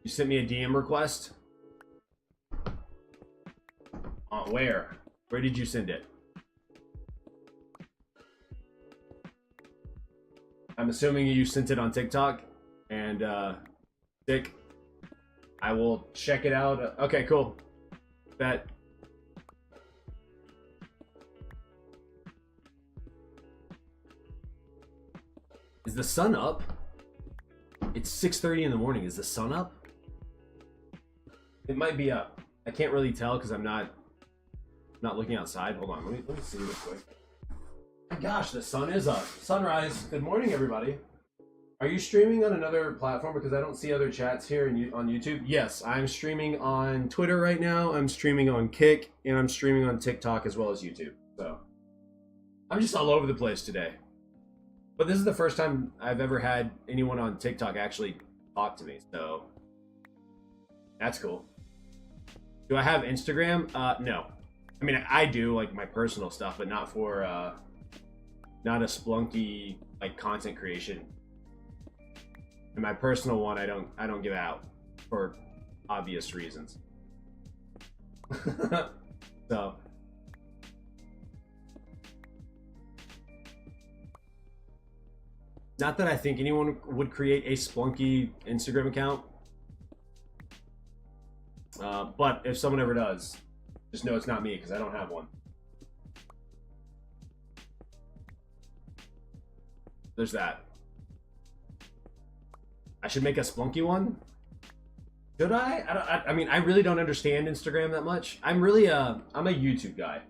You sent me a DM request? Where? Where did you send it? I'm assuming you sent it on TikTok. And, Dick, I will check it out. Okay, cool. Bet. Is the sun up? It's 6:30 in the morning. Is the sun up? It might be up. I can't really tell because I'm not looking outside. Hold on. Let me see real quick. Oh my gosh, the sun is up. Sunrise. Good morning, everybody. Are you streaming on another platform? Because I don't see other chats here on YouTube. Yes, I'm streaming on Twitter right now. I'm streaming on Kick, and I'm streaming on TikTok as well as YouTube. So I'm just all over the place today. But this is the first time I've ever had anyone on TikTok actually talk to me. So that's cool. Do I have Instagram? No. I mean, I do, like, my personal stuff, but not for, not a Splunky, like, content creation. And my personal one, I don't give out for obvious reasons. So. Not that I think anyone would create a Splunky Instagram account. But if someone ever does, Just know it's not me because I don't have one. There's that. I should make a Splunky one. Should I? I mean, I really don't understand Instagram that much. I'm a YouTube guy,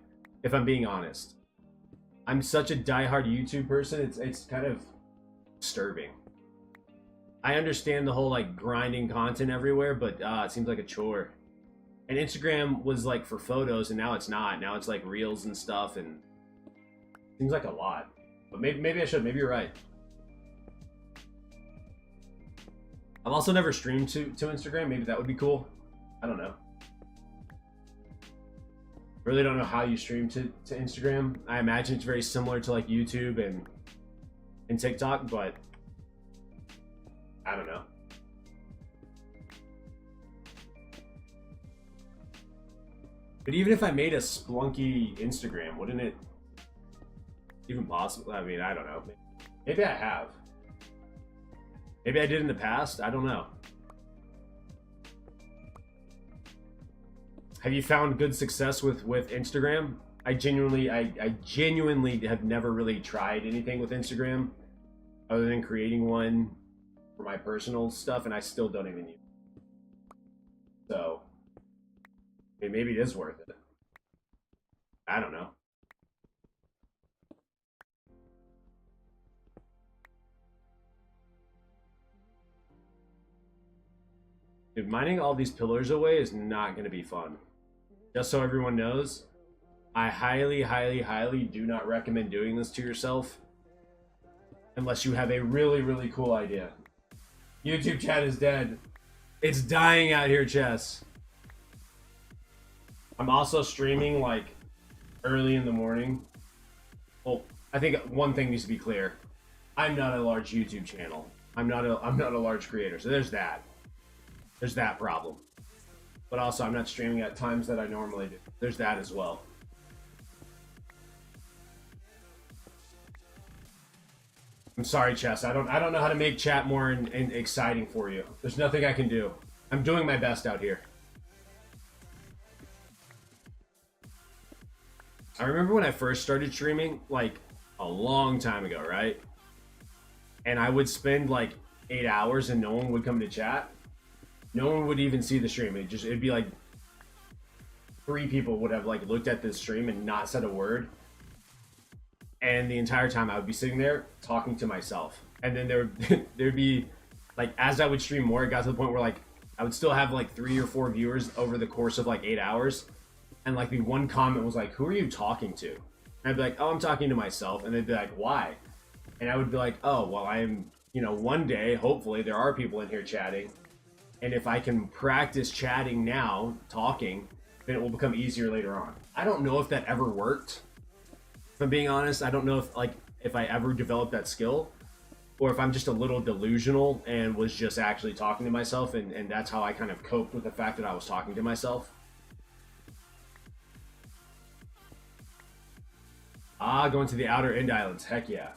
if I'm being honest. I'm such a diehard YouTube person. It's kind of disturbing. I understand the whole like grinding content everywhere, but it seems like a chore. And Instagram was like for photos, and now it's not. Now it's like reels and stuff, and it seems like a lot. But maybe I should. Maybe you're right. I've also never streamed to Instagram. Maybe that would be cool. I don't know. Really don't know how you stream to Instagram. I imagine it's very similar to like YouTube and TikTok, but I don't know. But even if I made a Splunky Instagram, wouldn't it even possible? I mean, I don't know. Maybe I have. Maybe I did in the past. I don't know. Have you found good success with Instagram? I genuinely have never really tried anything with Instagram other than creating one for my personal stuff, and I still don't even use it. So maybe it is worth it. I don't know. Dude, mining all these pillars away is not going to be fun. Just so everyone knows, I highly, highly, highly do not recommend doing this to yourself unless you have a really, really cool idea. YouTube chat is dead. It's dying out here, Chess. I'm also streaming like early in the morning. Well, I think one thing needs to be clear. I'm not a large YouTube channel. I'm not a large creator, so there's that. There's that problem. But also, I'm not streaming at times that I normally do. There's that as well. I'm sorry, Chess. I don't know how to make chat more exciting for you. There's nothing I can do. I'm doing my best out here. I remember when I first started streaming, like a long time ago, right? And I would spend like 8 hours and no one would come to chat. No one would even see the stream. It'd be like 3 people would have like looked at this stream and not said a word. And the entire time I would be sitting there talking to myself. And then there'd be like, as I would stream more, it got to the point where like I would still have like 3 or 4 viewers over the course of like 8 hours. And like the one comment was like, "Who are you talking to?" And I'd be like, "Oh, I'm talking to myself." And they'd be like, "Why?" And I would be like, "Oh, well, I'm, one day, hopefully there are people in here chatting. And if I can practice chatting now, talking, then it will become easier later on." I don't know if that ever worked. If I'm being honest, I don't know if I ever developed that skill, or if I'm just a little delusional and was just actually talking to myself, and that's how I kind of coped with the fact that I was talking to myself. Going to the outer end islands. Heck yeah.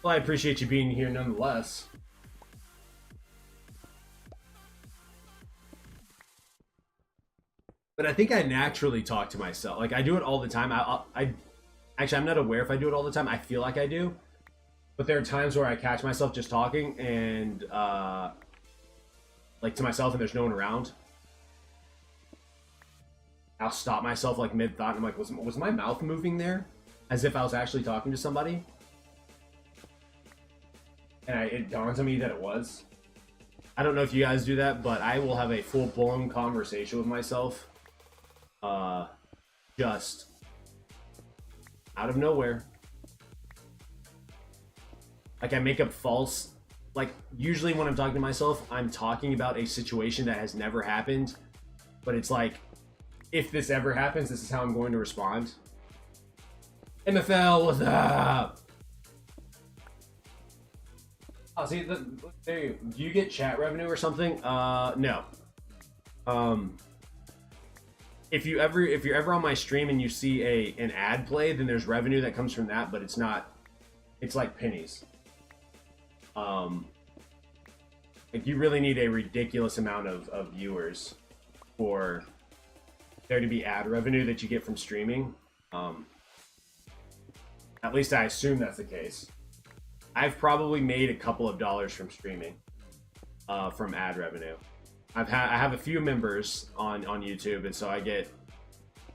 Well, I appreciate you being here nonetheless. But I think I naturally talk to myself. Like, I do it all the time. Actually, I'm not aware if I do it all the time. I feel like I do. But there are times where I catch myself just talking and, like, to myself and there's no one around. I'll stop myself, like, mid-thought. And I'm like, was my mouth moving there? As if I was actually talking to somebody? And it dawns on me that it was. I don't know if you guys do that, but I will have a full-blown conversation with myself. Just out of nowhere. Like, I make up false, like, usually when I'm talking to myself, I'm talking about a situation that has never happened, but it's like, if this ever happens, this is how I'm going to respond. MFL, what's up? Oh, see, there you go. Do you get chat revenue or something? No. If you're ever on my stream and you see an ad play, then there's revenue that comes from that, but it's not. It's like pennies. Like, you really need a ridiculous amount of viewers for there to be ad revenue that you get from streaming. At least I assume that's the case. I've probably made a couple of dollars from streaming, from ad revenue. I have a few members on YouTube, and so I get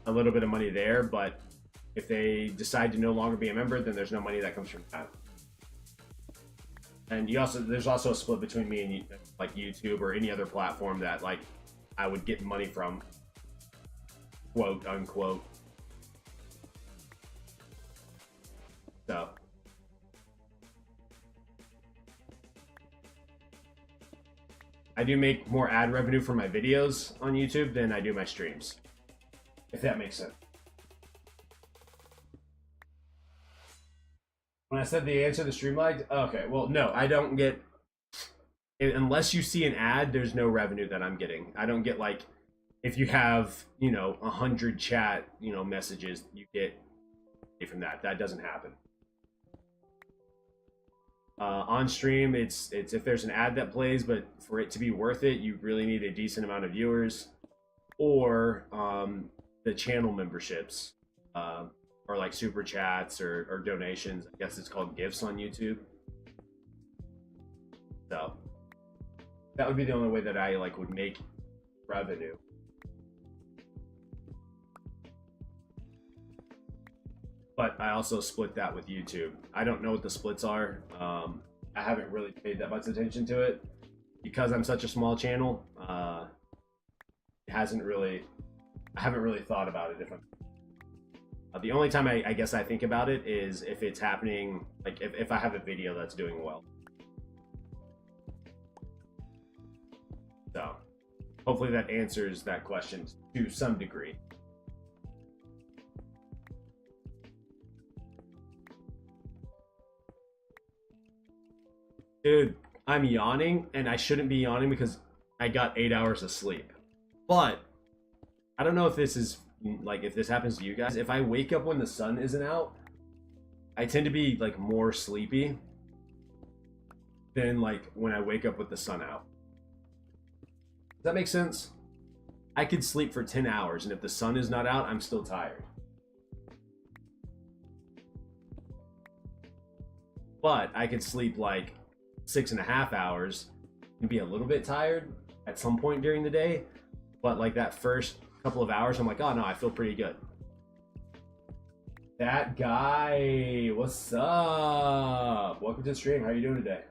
a little bit of money there. But if they decide to no longer be a member, then there's no money that comes from that. And there's also a split between me and like YouTube or any other platform that like I would get money from, quote unquote. So I do make more ad revenue for my videos on YouTube than I do my streams, if that makes sense. When I said the answer to Streamlight, okay, well, no, I don't get, unless you see an ad, there's no revenue that I'm getting. I don't get, like, if you have, 100 chat, messages, you get from that. That doesn't happen. On stream, it's if there's an ad that plays, but for it to be worth it, you really need a decent amount of viewers, or the channel memberships, or like super chats or donations. I guess it's called gifts on YouTube. So that would be the only way that I would make revenue. But I also split that with YouTube. I don't know what the splits are. I haven't really paid that much attention to it because I'm such a small channel. I haven't really thought about it. The only time I guess I think about it is if it's happening, like if I have a video that's doing well. So hopefully that answers that question to some degree. Dude, I'm yawning, and I shouldn't be yawning because I got 8 hours of sleep. But I don't know if this is if this happens to you guys. If I wake up when the sun isn't out, I tend to be more sleepy than when I wake up with the sun out. Does that make sense? I could sleep for 10 hours, and if the sun is not out, I'm still tired. But I could sleep 6.5 hours and be a little bit tired at some point during the day, but that first couple of hours I'm oh no, I feel pretty good. That guy, what's up? Welcome to the stream. How are you doing today?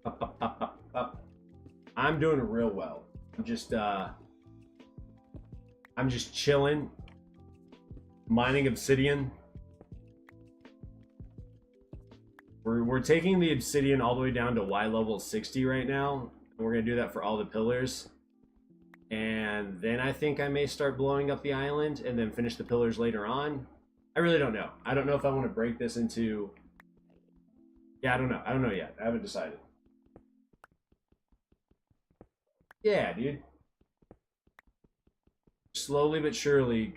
Up. I'm doing real well. I'm just chilling, mining obsidian. We're taking the obsidian all the way down to Y level 60 right now. And we're gonna do that for all the pillars. And then I think I may start blowing up the island and then finish the pillars later on. I really don't know. I don't know if I want to break this into... Yeah, I don't know. I don't know yet. I haven't decided. Yeah, dude. Slowly but surely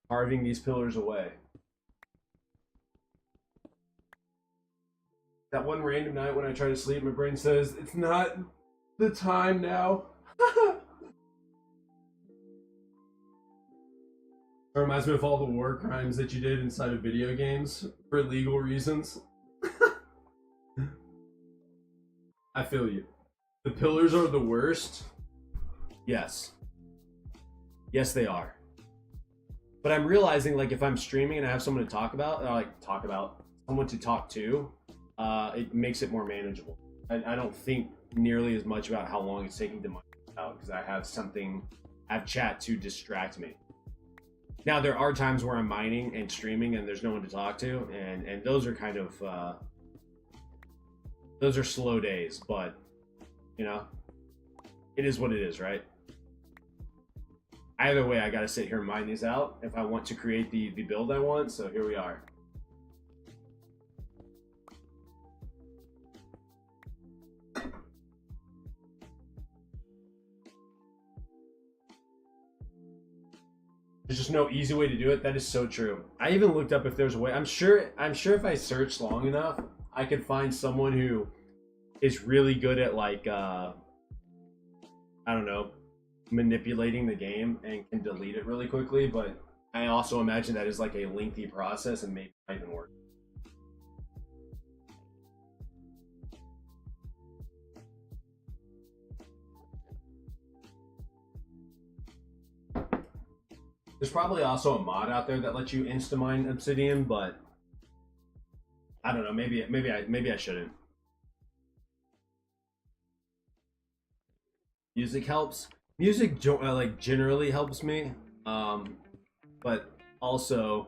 carving these pillars away. That one random night when I try to sleep, my brain says, it's not the time now. It reminds me of all the war crimes that you did inside of video games for legal reasons. I feel you. The pillars are the worst. Yes. Yes, they are. But I'm realizing, if I'm streaming and I have someone to talk about, someone to talk to, it makes it more manageable. I don't think nearly as much about how long it's taking to mine out because I have chat to distract me. Now, there are times where I'm mining and streaming and there's no one to talk to, and those are kind of, those are slow days, but, it is what it is, right? Either way, I gotta sit here and mine these out if I want to create the build I want, so here we are. There's just no easy way to do it. That is so true. I even looked up if there's a way. I'm sure if I searched long enough, I could find someone who is really good at like I don't know, manipulating the game and can delete it really quickly, but I also imagine that is like a lengthy process and maybe not even work. There's probably also a mod out there that lets you insta-mine obsidian, but I don't know. Maybe I shouldn't. Music helps. Music like generally helps me, but also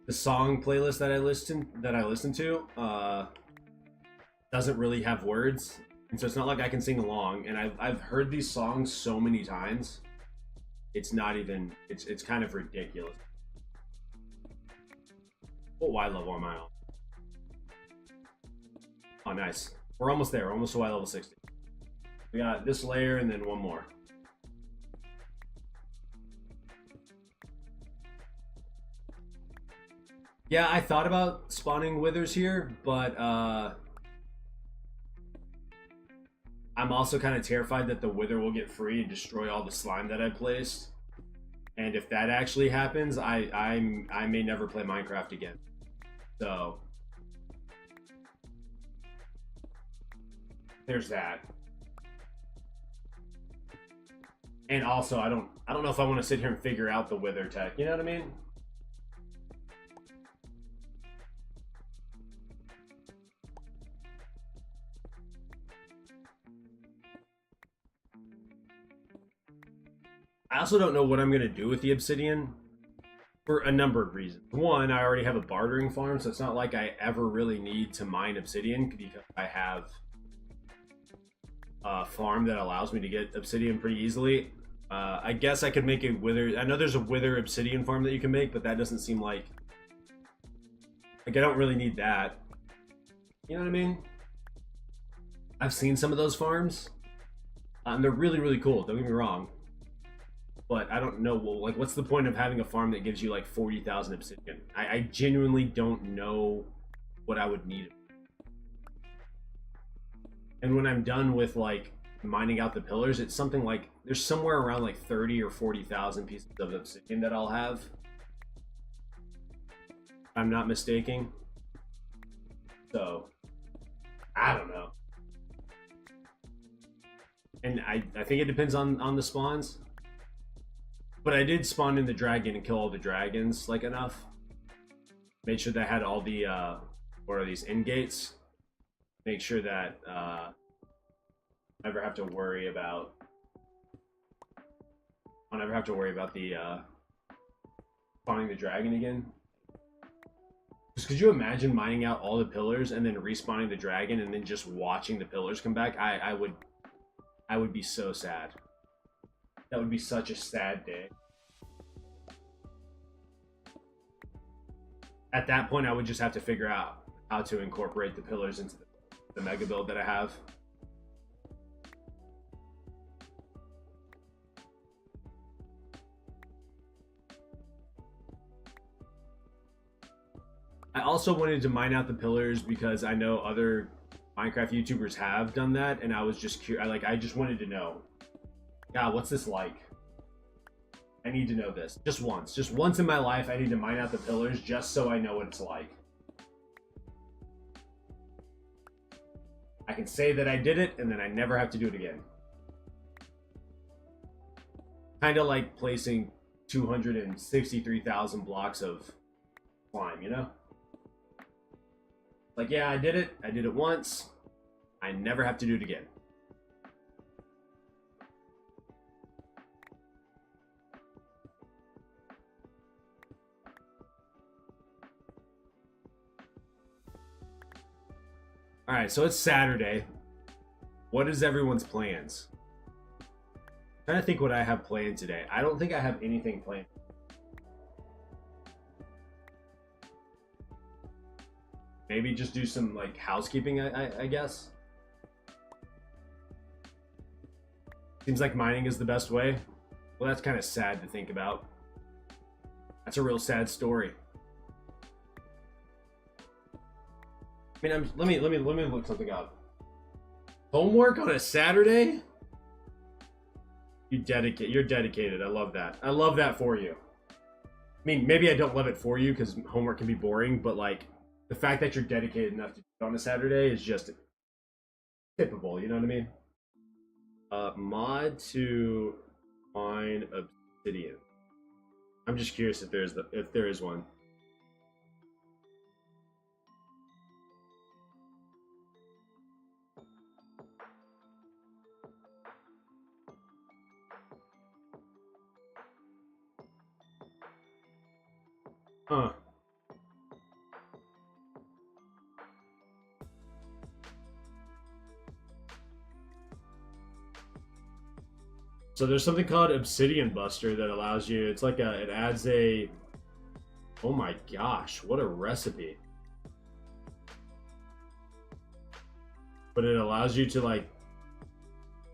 the song playlist that I listen to doesn't really have words, and so it's not like I can sing along. And I've heard these songs so many times. It's not even. It's kind of ridiculous. What Y level am I on? Oh, nice. We're almost there. We're almost to Y level 60. We got this layer and then one more. Yeah, I thought about spawning withers here, but I'm also kind of terrified that the wither will get free and destroy all the slime that I placed. And if that actually happens, I may never play Minecraft again. So there's that. And also, I don't know if I want to sit here and figure out the wither tech. You know what I mean? I also don't know what I'm going to do with the obsidian for a number of reasons. One, I already have a bartering farm, so it's not like I ever really need to mine obsidian because I have a farm that allows me to get obsidian pretty easily. I guess I could make a wither. I know there's a wither obsidian farm that you can make, but that doesn't seem like I don't really need that. You know what I mean? I've seen some of those farms, and they're really, really cool. Don't get me wrong. But I don't know, well, like, what's the point of having a farm that gives you like 40,000 obsidian? I genuinely don't know what I would need. And when I'm done with like mining out the pillars, it's something like there's somewhere around like 30 or 40,000 pieces of obsidian that I'll have. If I'm not mistaken. So I don't know. And I think it depends on the spawns. But I did spawn in the dragon and kill all the dragons, like, enough. Made sure that I had all the, what are these, end gates? Make sure that, I never have to worry about... I'll never have to worry about the, spawning the dragon again. Just could you imagine mining out all the pillars and then respawning the dragon and then just watching the pillars come back? I would be so sad. That would be such a sad day. At that point, I would just have to figure out how to incorporate the pillars into the mega build that I have. I also wanted to mine out the pillars because I know other Minecraft YouTubers have done that, and I was just curious. I just wanted to know. God, what's this like? I need to know this. Just once in my life, I need to mine out the pillars just so I know what it's like. I can say that I did it, and then I never have to do it again. Kind of like placing 263,000 blocks of slime, you know? Like, yeah, I did it. I did it once. I never have to do it again. All right, so it's Saturday. What is everyone's plans? I'm trying to think what I have planned today. I don't think I have anything planned. Maybe just do some like housekeeping, I guess. Seems like mining is the best way. Well, that's kind of sad to think about. That's a real sad story. I mean, let me look something up. Homework on a Saturday? You're dedicated. I love that. I love that for you. I mean, maybe I don't love it for you because homework can be boring, but like the fact that you're dedicated enough to do it on a Saturday is just typical. You know what I mean? Mod to mine obsidian. I'm just curious if there is one. Huh. So there's something called Obsidian Buster that allows you, it's like it adds a, oh my gosh, what a recipe. But it allows you to like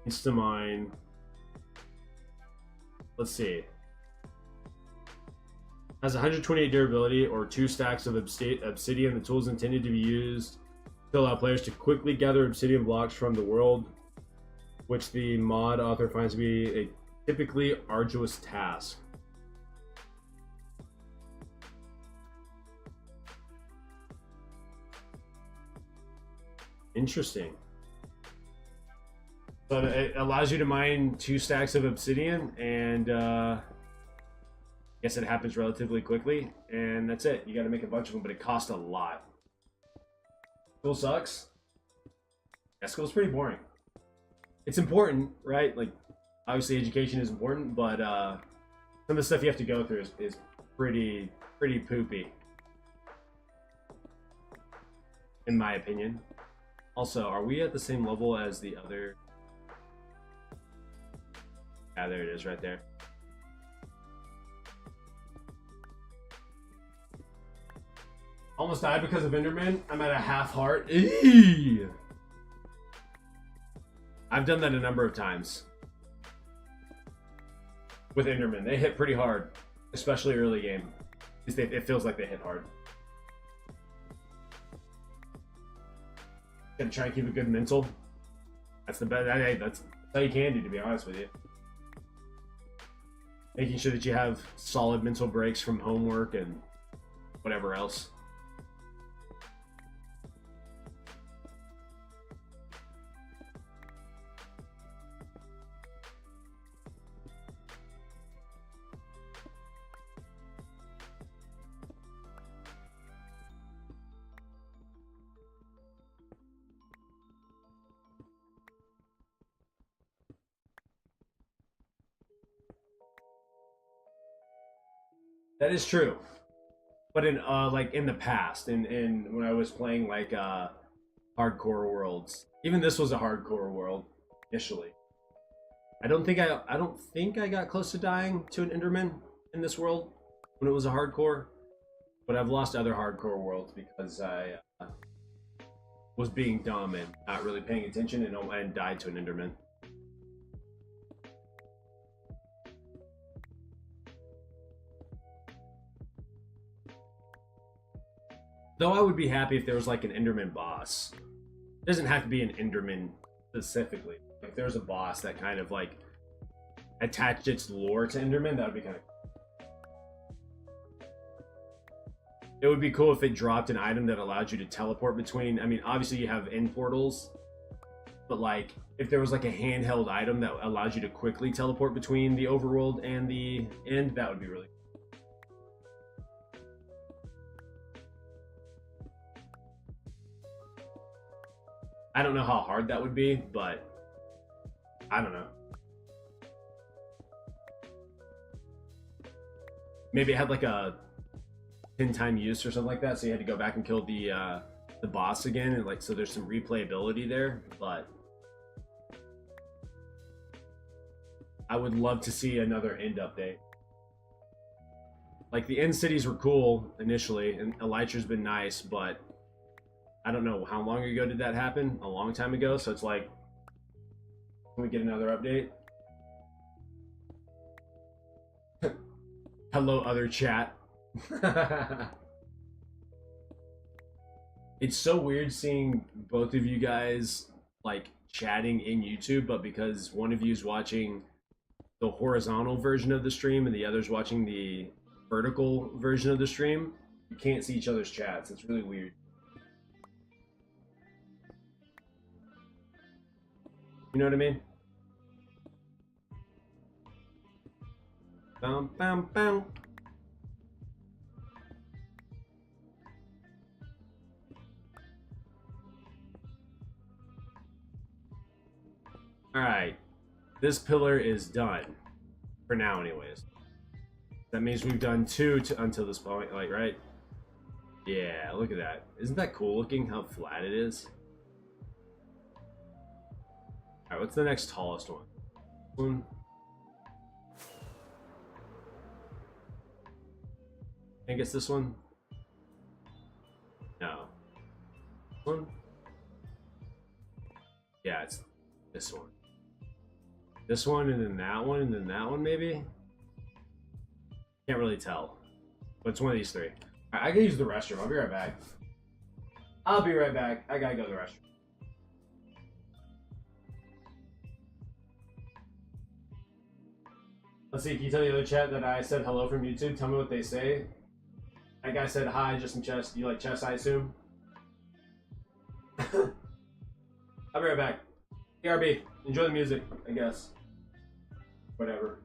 insta-mine, let's see. Has 128 durability or 2 stacks of obsidian. The tool is intended to be used to allow players to quickly gather obsidian blocks from the world, which the mod author finds to be a typically arduous task. Interesting. So it allows you to mine 2 stacks of obsidian, and I guess it happens relatively quickly, and that's it. You got to make a bunch of them, but it costs a lot. School sucks. Yeah, school's pretty boring. It's important, right? Like, obviously education is important, but some of the stuff you have to go through is pretty poopy, in my opinion. Also, are we at the same level as the other? Yeah, there it is, right there. Almost died because of Enderman. I'm at a half heart. Eee! I've done that a number of times with Enderman. They hit pretty hard, especially early game. It feels like they hit hard. Gotta try and keep a good mental. That's the best. That's all you can do, to be honest with you. Making sure that you have solid mental breaks from homework and whatever else. That is true, but in like in the past, in when I was playing like hardcore worlds, even this was a hardcore world initially. I don't think I got close to dying to an Enderman in this world when it was a hardcore, but I've lost other hardcore worlds because I was being dumb and not really paying attention and died to an Enderman. Though I would be happy if there was like an Enderman boss. It doesn't have to be an Enderman specifically. If there's a boss that kind of like attached its lore to Enderman, that would be kind of cool. It would be cool if it dropped an item that allowed you to teleport between. I mean, obviously you have end portals, but like if there was like a handheld item that allowed you to quickly teleport between the overworld and the end, that would be really cool. I don't know how hard that would be, but I don't know. Maybe it had like a 10-time use or something like that, so you had to go back and kill the boss again, and like so there's some replayability there, but I would love to see another end update. Like the end cities were cool initially, and Elytra's been nice, but I don't know how long ago did that happen? A long time ago, so it's like, can we get another update? Hello, other chat. It's so weird seeing both of you guys like chatting in YouTube, but because one of you is watching the horizontal version of the stream and the other's watching the vertical version of the stream, you can't see each other's chats. It's really weird. You know what I mean? Bum, bum, bum. All right, this pillar is done for now, anyways. That means we've done two until this point, like, right? Yeah, look at that. Isn't that cool looking how flat it is? All right, what's the next tallest one? One. I think it's this one. No. One. Yeah, it's this one. This one, and then that one, and then that one, maybe? Can't really tell. But it's one of these three. I gotta use the restroom. I'll be right back. I'll be right back. I gotta go to the restroom. Let's see, can you tell the other chat that I said hello from YouTube? Tell me what they say. That guy said hi, just in chess. You like chess, I assume? I'll be right back. BRB, enjoy the music, I guess. Whatever.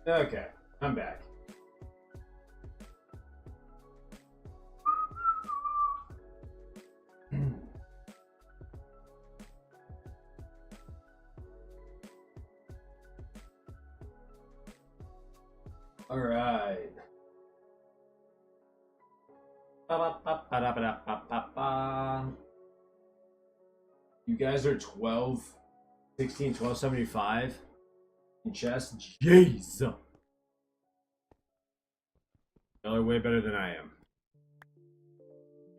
Okay, I'm back. All right. You guys are 12, 16, 1275 in chess. Jeez. Y'all are way better than I am.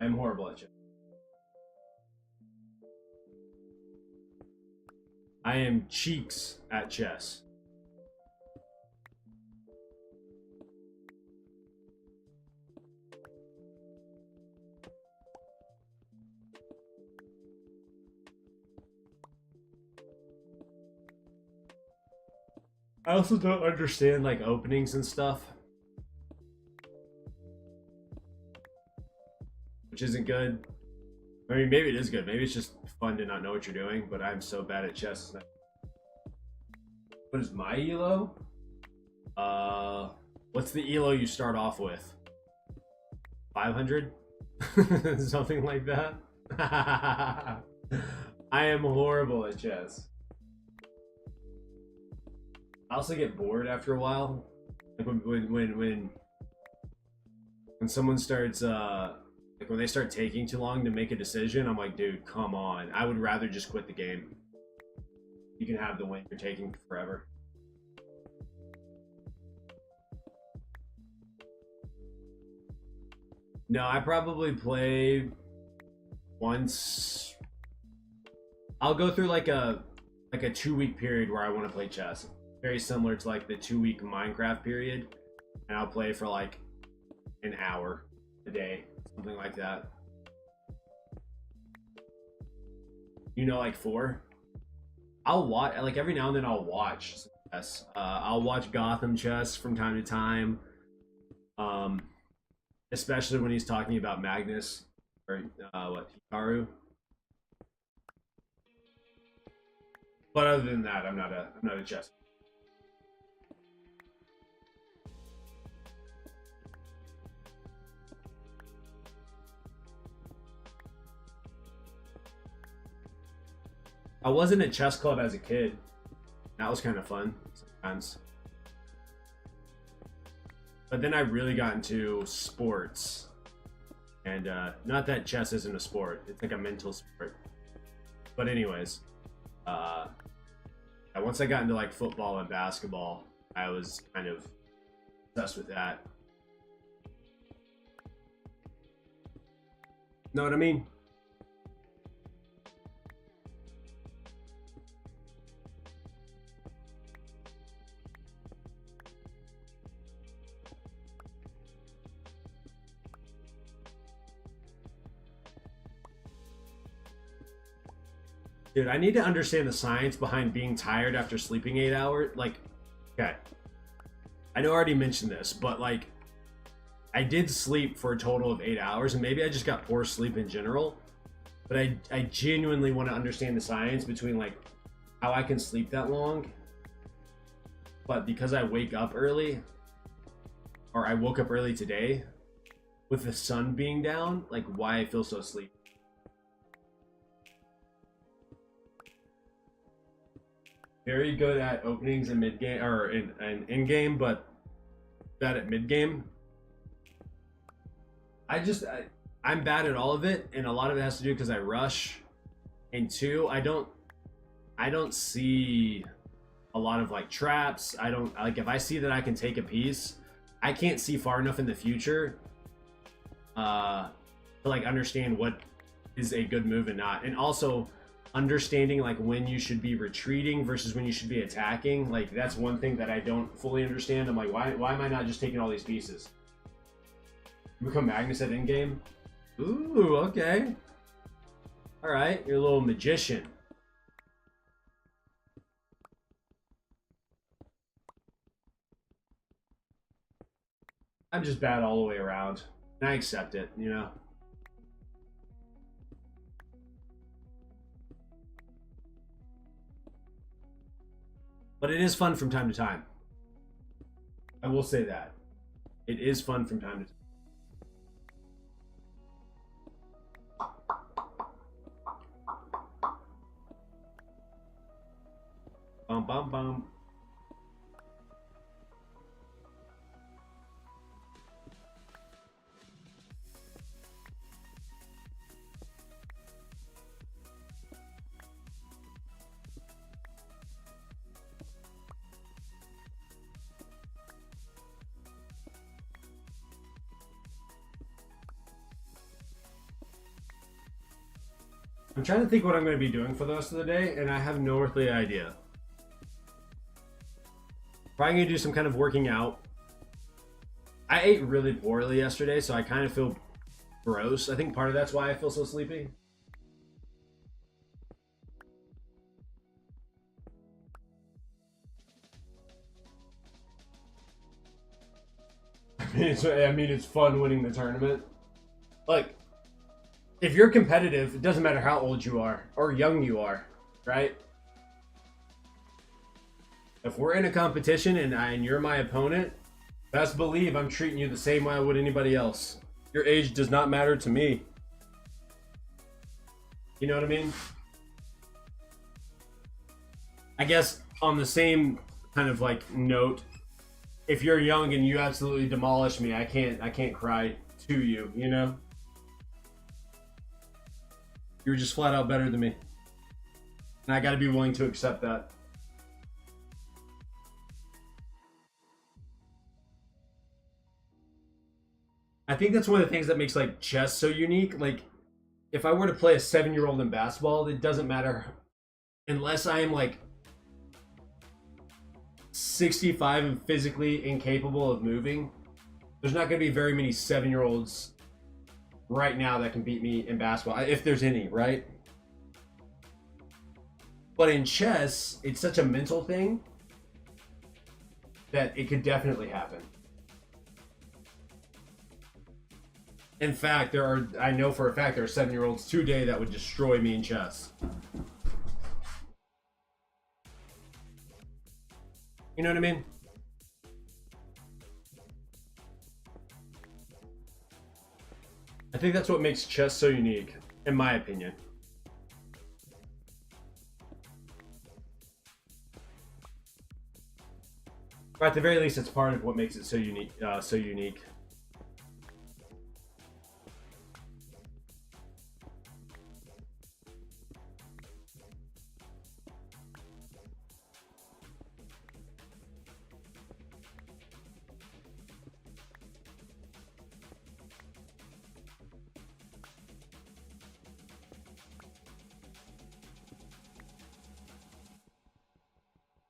I'm horrible at chess. I am cheeks at chess. I also don't understand like openings and stuff, which isn't good. I mean, maybe it is good. Maybe it's just fun to not know what you're doing, but I'm so bad at chess. What is my elo? What's the elo you start off with? 500? Something like that? I am horrible at chess. I also get bored after a while. Like when someone starts like when they start taking too long to make a decision, I'm like, dude, come on. I would rather just quit the game. You can have the win. You're taking forever. No, I probably play once. I'll go through like a 2-week period where I want to play chess. Very similar to like the 2-week Minecraft period. And I'll play for like an hour a day. Something like that. You know, like 4. I'll watch, like every now and then I'll watch chess. I'll watch Gotham Chess from time to time. Especially when he's talking about Magnus or Hikaru. But other than that, I'm not a chess. I was in a chess club as a kid. That was kind of fun sometimes. But then I really got into sports. And not that chess isn't a sport. It's like a mental sport. But anyways, once I got into like football and basketball, I was kind of obsessed with that. Know what I mean? Dude, I need to understand the science behind being tired after sleeping 8 hours. Like, okay. I know I already mentioned this, but like, I did sleep for a total of 8 hours, and maybe I just got poor sleep in general. But I genuinely want to understand the science between like how I can sleep that long. But because I wake up early, or I woke up early today, with the sun being down, like why I feel so sleepy. Very good at openings and mid game or in game, but bad at mid game. I'm bad at all of it, and a lot of it has to do because I rush. And 2, I don't see a lot of like traps. I don't like if I see that I can take a piece, I can't see far enough in the future to like understand what is a good move and not. And also understanding like when you should be retreating versus when you should be attacking. Like that's one thing that I don't fully understand. I'm like, why am I not just taking all these pieces? You become Magnus at endgame? Ooh, okay. Alright, you're a little magician. I'm just bad all the way around. And I accept it, you know? But it is fun from time to time. I will say that. It is fun from time to time. Bum bum bum. I'm trying to think what I'm going to be doing for the rest of the day, and I have no earthly idea. Probably going to do some kind of working out. I ate really poorly yesterday, so I kind of feel gross. I think part of that's why I feel so sleepy. I mean, it's fun winning the tournament. Like, if you're competitive, it doesn't matter how old you are or young you are, right? If we're in a competition and you're my opponent, best believe I'm treating you the same way I would anybody else. Your age does not matter to me. You know what I mean? I guess on the same kind of like note, if you're young and you absolutely demolish me, I can't cry to you, you know? You're just flat out better than me. And I gotta be willing to accept that. I think that's one of the things that makes like chess so unique. Like, if I were to play a 7-year-old in basketball, it doesn't matter unless I am like 65 and physically incapable of moving. There's not going to be very many 7-year-olds right now that can beat me in basketball, if there's any, right? But in chess, it's such a mental thing that it could definitely happen. In fact, I know for a fact there are 7-year-olds today that would destroy me in chess. You know what I mean? I think that's what makes chess so unique, in my opinion. Or at the very least, it's part of what makes it so unique.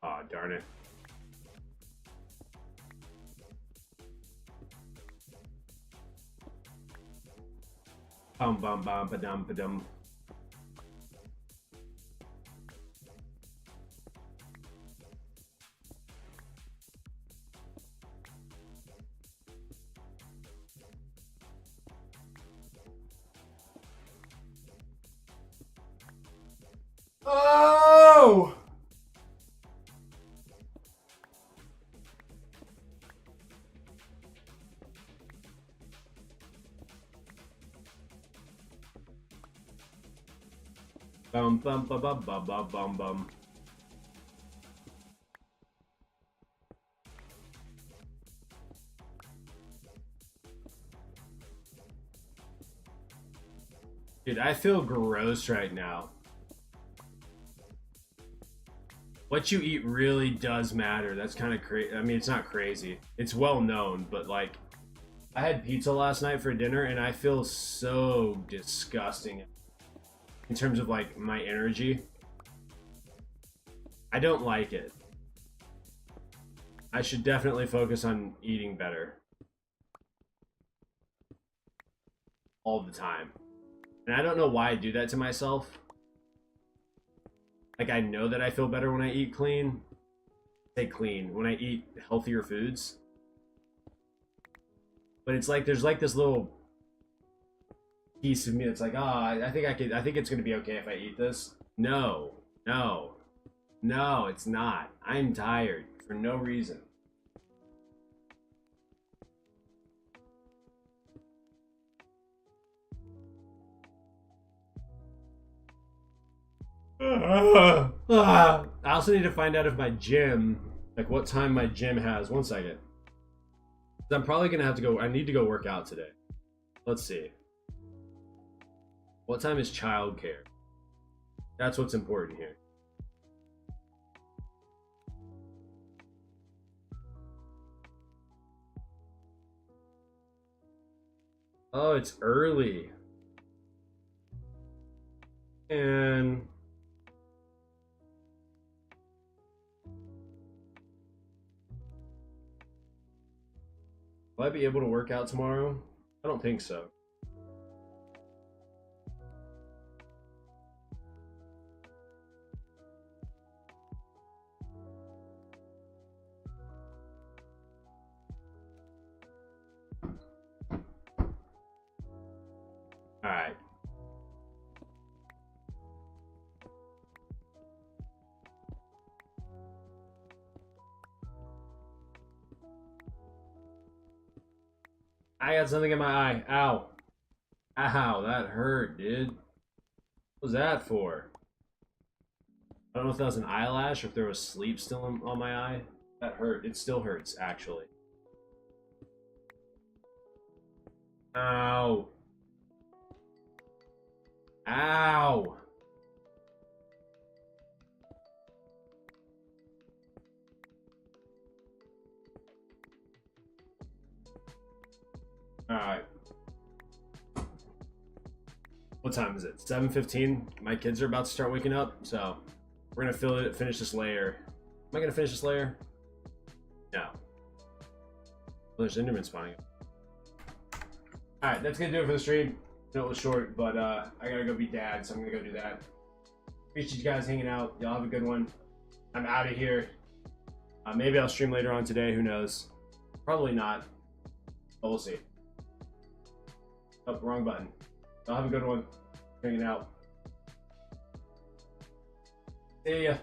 Aw, oh, darn it. Bum bum bum ba dum ba dum. Oh! Bum bum bum bum bum bum bum bum. Dude, I feel gross right now. What you eat really does matter. That's kind of crazy. I mean, it's not crazy. It's well known, but like, I had pizza last night for dinner and I feel so disgusting in terms of like my energy. I don't like it. I should definitely focus on eating better all the time. And I don't know why I do that to myself. Like, I know that I feel better when I eat clean. Say clean, when I eat healthier foods. But it's like, there's like this little piece of me that's like, oh, I think it's gonna be okay if I eat this. No, it's not. I'm tired for no reason. I also need to find out if my gym, like what time my gym has. 1 second. I'm probably gonna have to go. I need to go work out today. Let's see. What time is childcare? That's what's important here. Oh, it's early. And will I be able to work out tomorrow? I don't think so. All right. I got something in my eye. Ow. Ow, that hurt, dude. What was that for? I don't know if that was an eyelash or if there was sleep still on my eye. That hurt. It still hurts, actually. Ow. Ow. Alright. What time is it? 7:15. My kids are about to start waking up, so we're gonna finish this layer. Am I gonna finish this layer? No. Well, there's Enderman spawning. Alright, that's gonna do it for the stream. I know it was short, but I gotta go be dad, so I'm gonna go do that. Appreciate you guys hanging out. Y'all have a good one. I'm out of here. Maybe I'll stream later on today, who knows? Probably not, but we'll see. Oh, wrong button. Y'all have a good one. Hanging out. See ya.